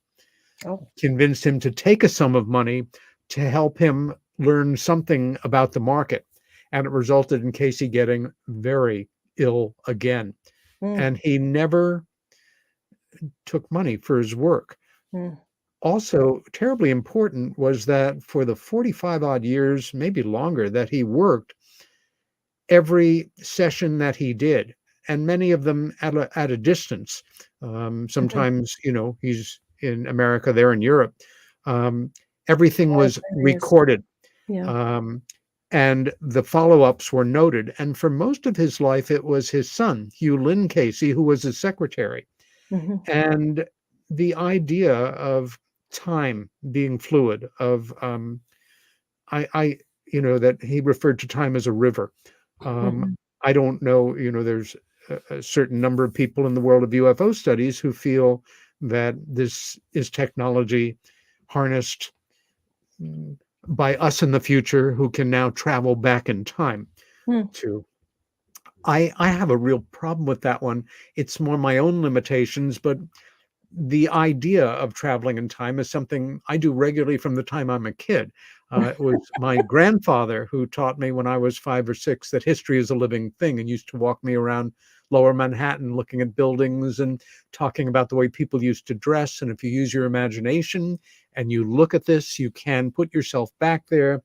Oh,
convinced him to take a sum of money to help him learn something about the market. And it resulted in Casey getting very ill again. and he never took money for his work.
Mm.
Also, terribly important was that for the 45 odd years, maybe longer, that he worked, every session that he did, and many of them at a distance. Sometimes, he's in America, they're in Europe. Everything was recorded.
Yeah.
And the follow-ups were noted. And for most of his life, it was his son, Hugh Lynn Casey, who was his secretary. And the idea of time being fluid, of that he referred to time as a river. I don't know, there's a certain number of people in the world of UFO studies who feel that this is technology harnessed by us in the future who can now travel back in time to. I have a real problem with that one. It's more my own limitations, but the idea of traveling in time is something I do regularly from the time I'm a kid. It was my grandfather who taught me when I was 5 or 6 that history is a living thing, and used to walk me around Lower Manhattan looking at buildings and talking about the way people used to dress. And if you use your imagination and you look at this, you can put yourself back there.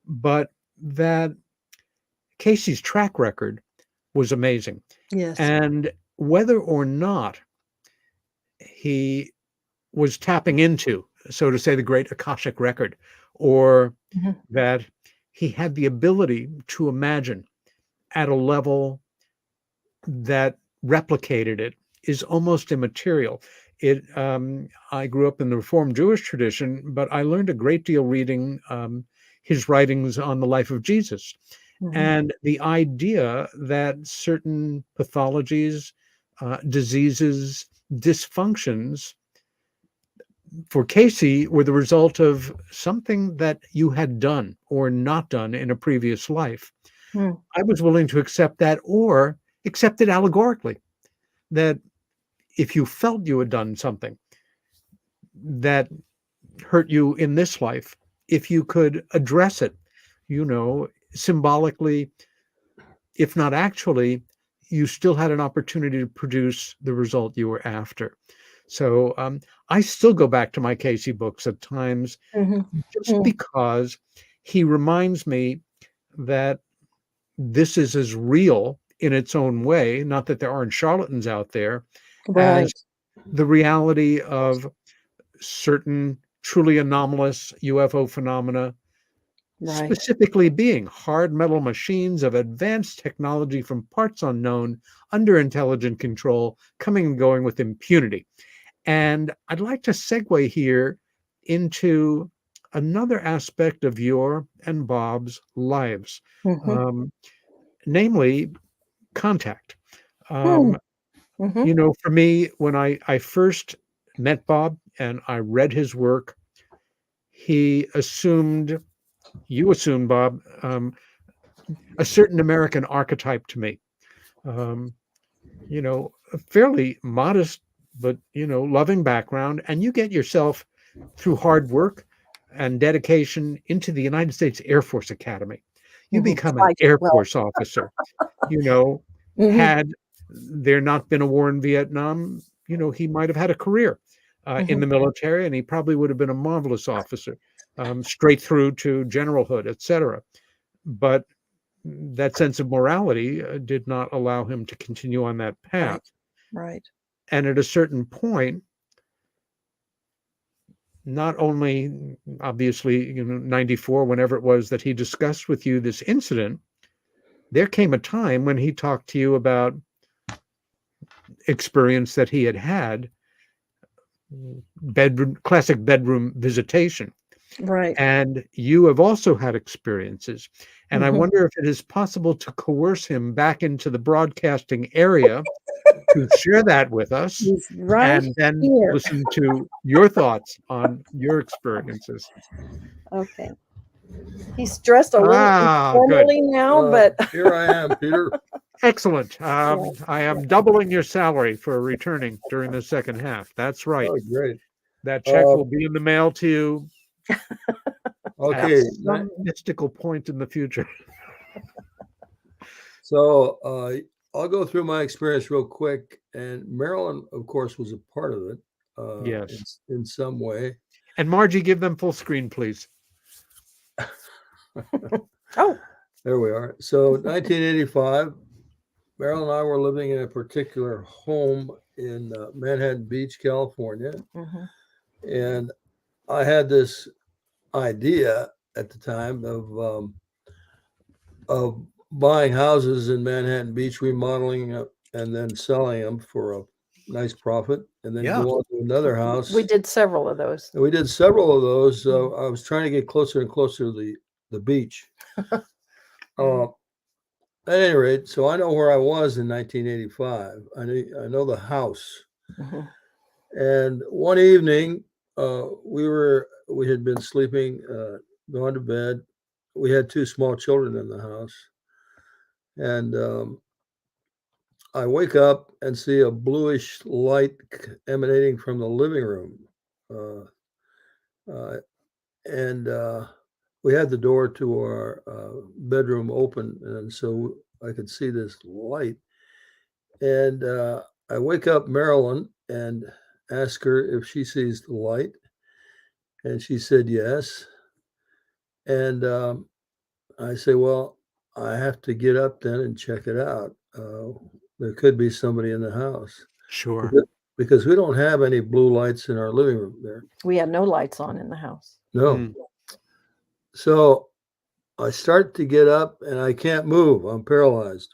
But that Casey's track record was amazing.
Yes.
And whether or not he was tapping into, so to say, the great Akashic record, or that he had the ability to imagine at a level that replicated it, is almost immaterial. I grew up in the Reformed Jewish tradition, but I learned a great deal reading his writings on the life of Jesus. And the idea that certain pathologies, diseases, dysfunctions for Casey were the result of something that you had done or not done in a previous life. I was willing to accept that, or accept it allegorically, that if you felt you had done something that hurt you in this life, if you could address it, symbolically, if not actually, you still had an opportunity to produce the result you were after. So I still go back to my Casey books at times, just because he reminds me that this is as real in its own way, not that there aren't charlatans out there, as the reality of certain truly anomalous UFO phenomena, specifically being hard metal machines of advanced technology from parts unknown, under intelligent control, coming and going with impunity. And I'd like to segue here into another aspect of your and Bob's lives, namely contact. For me, when I first met Bob and I read his work, you assumed, Bob, a certain American archetype to me. A fairly modest, but, loving background. And you get yourself, through hard work and dedication, into the United States Air Force Academy. You become an Air Force officer. Had there not been a war in Vietnam, he might have had a career in the military, and he probably would have been a marvelous officer, straight through to generalhood, etc. But that sense of morality did not allow him to continue on that path.
Right.
And at a certain point, not only, obviously, 94, whenever it was that he discussed with you this incident, there came a time when he talked to you about experience that he had, classic bedroom visitation.
Right.
And you have also had experiences. And I wonder if it is possible to coerce him back into the broadcasting area to share that with us, and then listen to your thoughts on your experiences.
Okay. He's dressed a little formally now, but
here I am, Peter.
Excellent. I am doubling your salary for returning during the second half. That's right.
Oh, great.
That check will be in the mail to you.
Okay.
At some mystical point in the future.
So I'll go through my experience real quick. And Marilyn, of course, was a part of it
Yes.
in some way.
And Margie, give them full screen, please.
Oh,
There we are. So 1985, Marilyn and I were living in a particular home in Manhattan Beach, California.
mhm.
And I had this idea at the time of buying houses in Manhattan Beach, remodeling and then selling them for a nice profit, and then
Yeah.
go on to another house.
We did several of those.
And we did several of those. So I was trying to get closer and closer to the beach. At any rate, so I know where I was in 1985. I know the house.
Mhm.
And one evening, we had been sleeping, gone to bed. We had two small children in the house, and I wake up and see a bluish light emanating from the living room, uh, and we had the door to our bedroom open, and so I could see this light. And I wake up Marilyn and ask her if she sees the light, and she said yes. And I say, well, I have to get up then and check it out. There could be somebody in the house.
Sure.
Because we don't have any blue lights in our living room there.
We had no lights on in the house.
No.
Mm.
So I start to get up and I can't move. I'm paralyzed.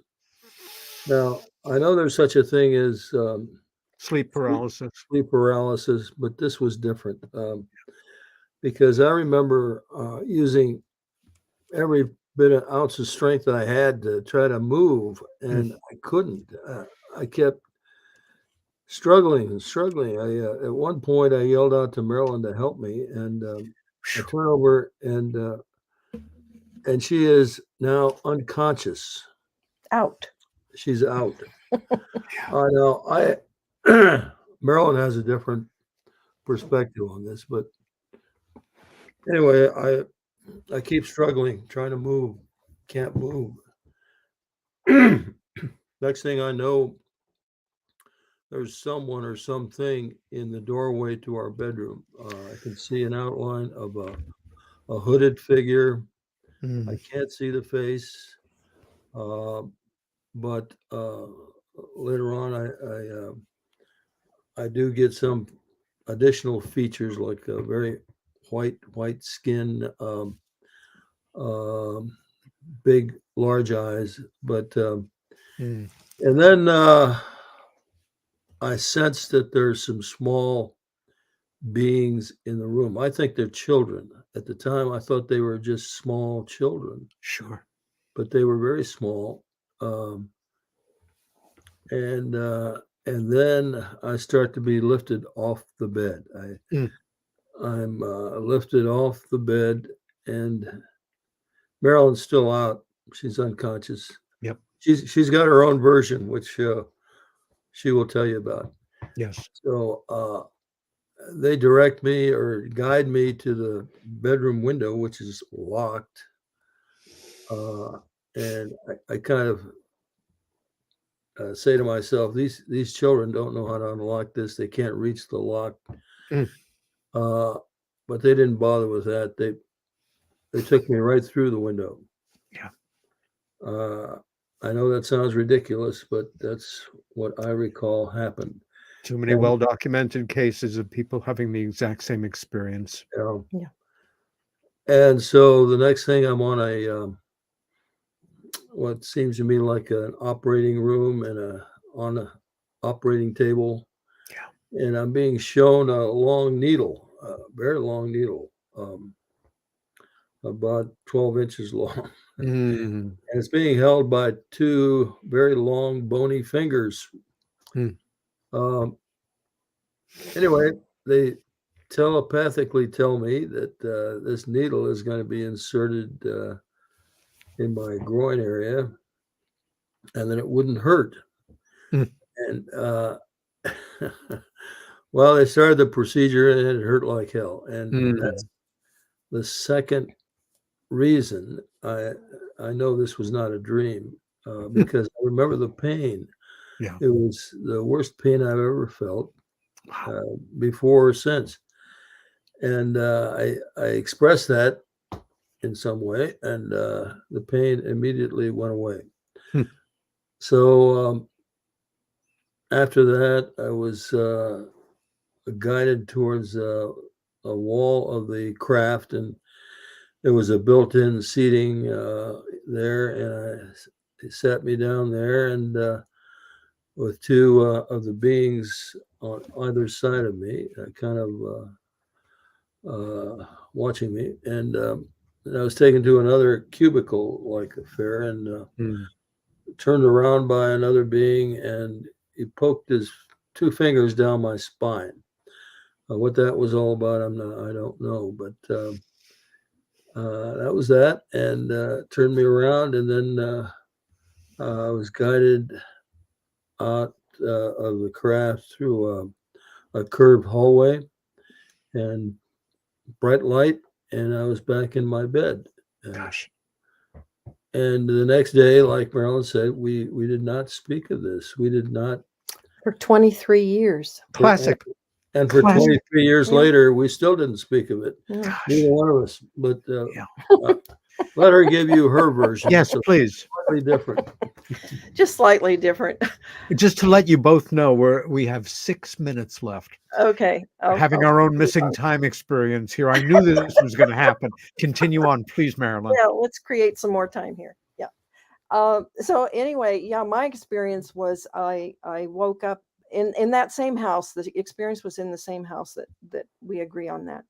Now, I know there's such a thing as
Sleep paralysis.
sleep paralysis, but this was different because I remember using every bit of ounce of strength I had to try to move, and I couldn't. I kept struggling and struggling. At one point, I yelled out to Marilyn to help me, and I turn over, and she is now unconscious.
Out.
She's out. I know. Marilyn has a different perspective on this, but anyway, I keep struggling, trying to move, can't move. Next thing I know, there's someone or something in the doorway to our bedroom. I can see an outline of a hooded figure. I can't see the face, but later on, I do get some additional features like a very white skin, big large eyes, but and then I sense that there's some small beings in the room. I think they're children. At the time, I thought they were just small children,
Sure.
but they were very small. And then I start to be lifted off the bed. I'm lifted off the bed, and Marilyn's still out. She's unconscious.
Yep.
She's got her own version, which she will tell you about.
Yes.
So they direct me or guide me to the bedroom window, which is locked. And I kind of say to myself, these children don't know how to unlock this. They can't reach the lock. But they didn't bother with that. They took me right through the window.
Yeah.
I know that sounds ridiculous, but that's what I recall happened.
Too many well-documented cases of people having the exact same experience.
Yeah.
And so the next thing, I'm on a what seems to me like an operating room and on an operating table. Yeah. And I'm being shown a long needle, a very long needle, about 12 inches long. And it's being held by two very long, bony fingers. Anyway, they telepathically tell me that this needle is going to be inserted in my groin area, and then it wouldn't hurt. And well, they started the procedure, and it hurt like hell. And that's the second reason I know this was not a dream. because I remember the pain.
Yeah.
It was the worst pain I've ever felt
Wow.
before or since. And I expressed that in some way, and the pain immediately went away.
Hmm.
So after that, I was guided towards a wall of the craft, and there was a built-in seating there, and they sat me down there, and with two of the beings on either side of me, kind of watching me, and I was taken to another cubicle-like affair, and
Hmm.
turned around by another being, and he poked his two fingers down my spine. What that was all about, I don't know, but that was that, and turned me around, and then I was guided out of the craft through a curved hallway and bright light, and I was back in my bed.
Gosh.
And the next day, like Marilyn said, we did not speak of this. We did not.
For 23 years.
Classic.
And for
Classic.
23 years later, we still didn't speak of it.
Yeah.
Gosh.
Neither one of us. But
Yeah.
let her give you her version.
Yes,
It's
please.
slightly different.
Just slightly different.
Just to let you both know, we have 6 minutes left.
Okay.
Having our own missing time experience here. I knew this was going to happen. Continue on, please, Marilyn.
Yeah, let's create some more time here. Yeah. So anyway, yeah, my experience was I woke up in that same house. The experience was in the same house that we agree on that.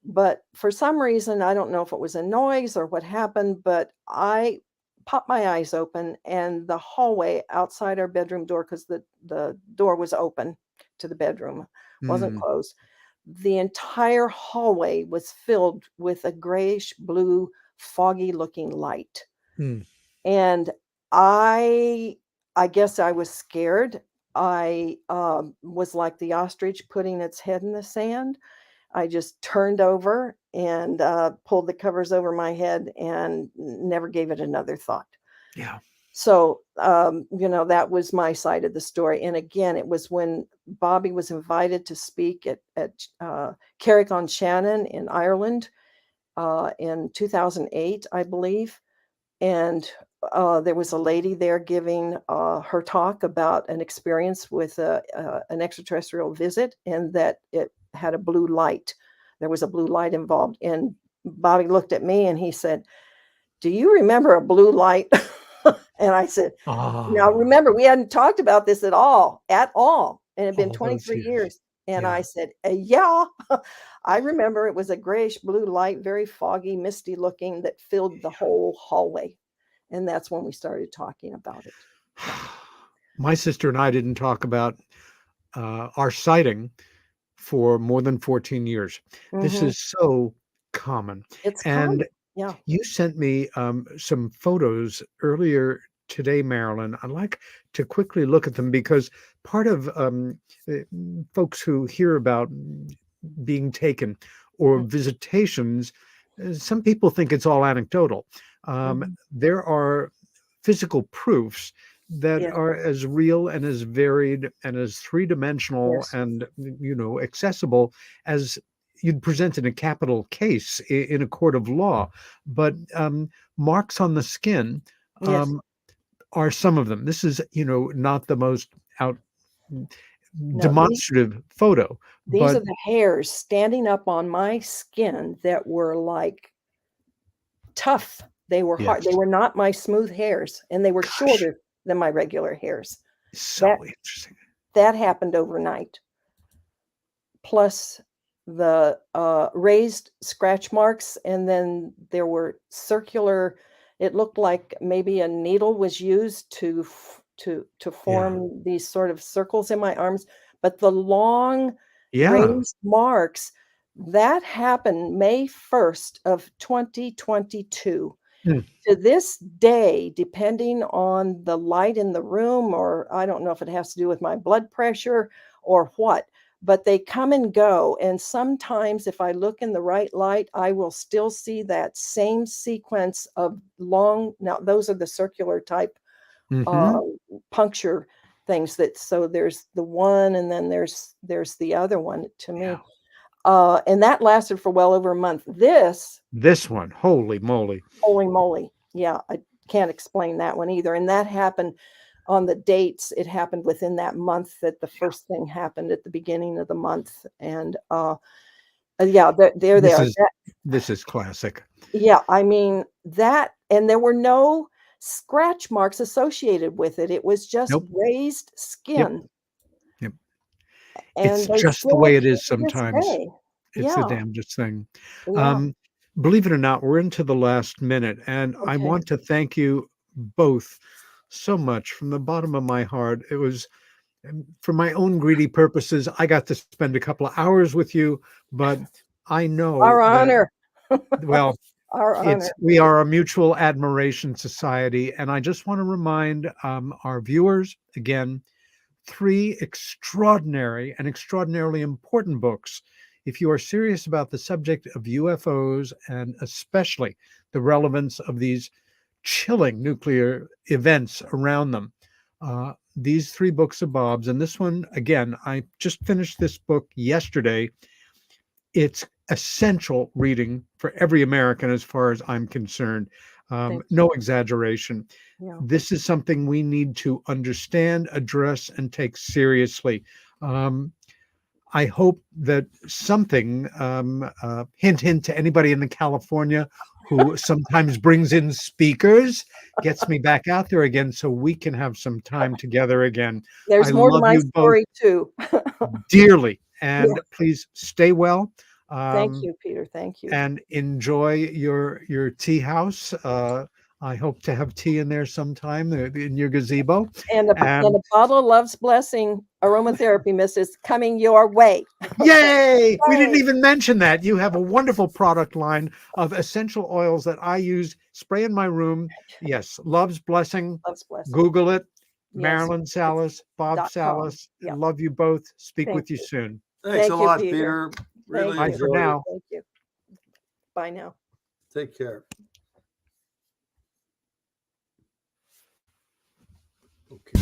But for some reason, I don't know if it was a noise or what happened, but I popped my eyes open, and the hallway outside our bedroom door, because the door was open to the bedroom, wasn't closed. The entire hallway was filled with a grayish blue, foggy looking light. And I guess I was scared. I was like the ostrich putting its head in the sand. I just turned over and pulled the covers over my head and never gave it another thought.
Yeah.
So, that was my side of the story. And again, it was when Bobby was invited to speak at Carrick-on-Shannon in Ireland in 2008, I believe. And there was a lady there giving her talk about an experience with an extraterrestrial visit, and that it had a blue light. There was a blue light involved. And Bobby looked at me and he said, "Do you remember a blue light?" And I said, "Now remember, we hadn't talked about this at all. And it had been
All those
23
years.
years. And
Yeah.
I said, yeah, I remember it was a grayish blue light, very foggy, misty looking, that filled the whole hallway. And that's when we started talking about it.
My sister and I didn't talk about our sighting for more than 14 years. This
Mhm.
is so common.
It's
And
common. Yeah.
you sent me some photos earlier today, Marilyn. I'd like to quickly look at them because part of folks who hear about being taken or visitations, some people think it's all anecdotal. There are physical proofs that
Yes.
are as real and as varied and as three-dimensional
Yes.
and accessible as you'd present in a capital case in a court of law. But marks on the skin
Yes.
are some of them. This is not the most
No,
demonstrative photo,
these
but
are the hairs standing up on my skin that were like tough. They were hard. They
yes.
were not my smooth hairs, and they were
Gosh.
shorter than my regular hairs.
So
That
interesting.
that happened overnight. Plus the raised scratch marks, and then there were circular. It looked like maybe a needle was used to form these sort of circles in my arms. But the long
Yeah.
raised marks, that happened May 1st of 2022. To this day, depending on the light in the room, or I don't know if it has to do with my blood pressure or what, but they come and go. And sometimes if I look in the right light, I will still see that same sequence of long, now those are the circular type uh,
Mhm.
puncture things. That so there's the one, and then there's the other one to
Yeah.
me. And that lasted for well over a month. This,
This one, holy moly.
holy moly, yeah, I can't explain that one either. And that happened on the dates. It happened within that month that the first thing happened at the beginning of the month. And yeah, there they
This
are.
is this is classic.
Yeah, I mean, that, and there were no scratch marks associated with it. It was just
Nope.
raised
Yep.
skin,
Yep.
and
It's
they
just the
still
way it
appear
is
to this
sometimes.
day.
It's the
Yeah,
damnedest thing.
yeah,
Um, Believe it or not, we're into the last minute, and I
okay.
want to thank you both so much from the bottom of my heart. It was for my own greedy purposes. I got to spend a couple of hours with you, but I know
Our
that,
honor,
well,
our honor.
we are a mutual admiration society, and I just want to remind our viewers again, three extraordinary and extraordinarily important books. If you are serious about the subject of UFOs and especially the relevance of these chilling nuclear events around them, these three books of Bob's, and this one, again, I just finished this book yesterday. It's essential reading for every American, as far as I'm concerned.
Thank
No exaggeration.
you. Yeah.
This is something we need to understand, address, and take seriously. Um, I hope that something, hint, hint to anybody in the California who sometimes brings in speakers, gets me back out there again so we can have some time together again. I
There's more to
love
my
you both
story too.
dearly,
Yeah.
and please stay well.
Thank
Um,
you, Peter. Thank you.
and enjoy your tea house. I hope to have tea in there sometime in your gazebo.
And
And
a bottle of Love's Blessing aromatherapy mist is coming your way.
yay! We didn't
Yay!
even mention that. You have a wonderful product line of essential oils that I use, spray in my room. Yes, Love's Blessing.
Love's Blessing.
Google it.
Yes.
Marilyn Salas, Bob
.com.
Salas.
Yeah.
Love you both. Speak
Thank
with you
you.
soon.
Thanks
Thank
a
you,
lot,
Peter.
Peter. Really
Thank
Bye for
you.
enjoyed it.
now.
Thank you. Bye now.
Take care. Okay.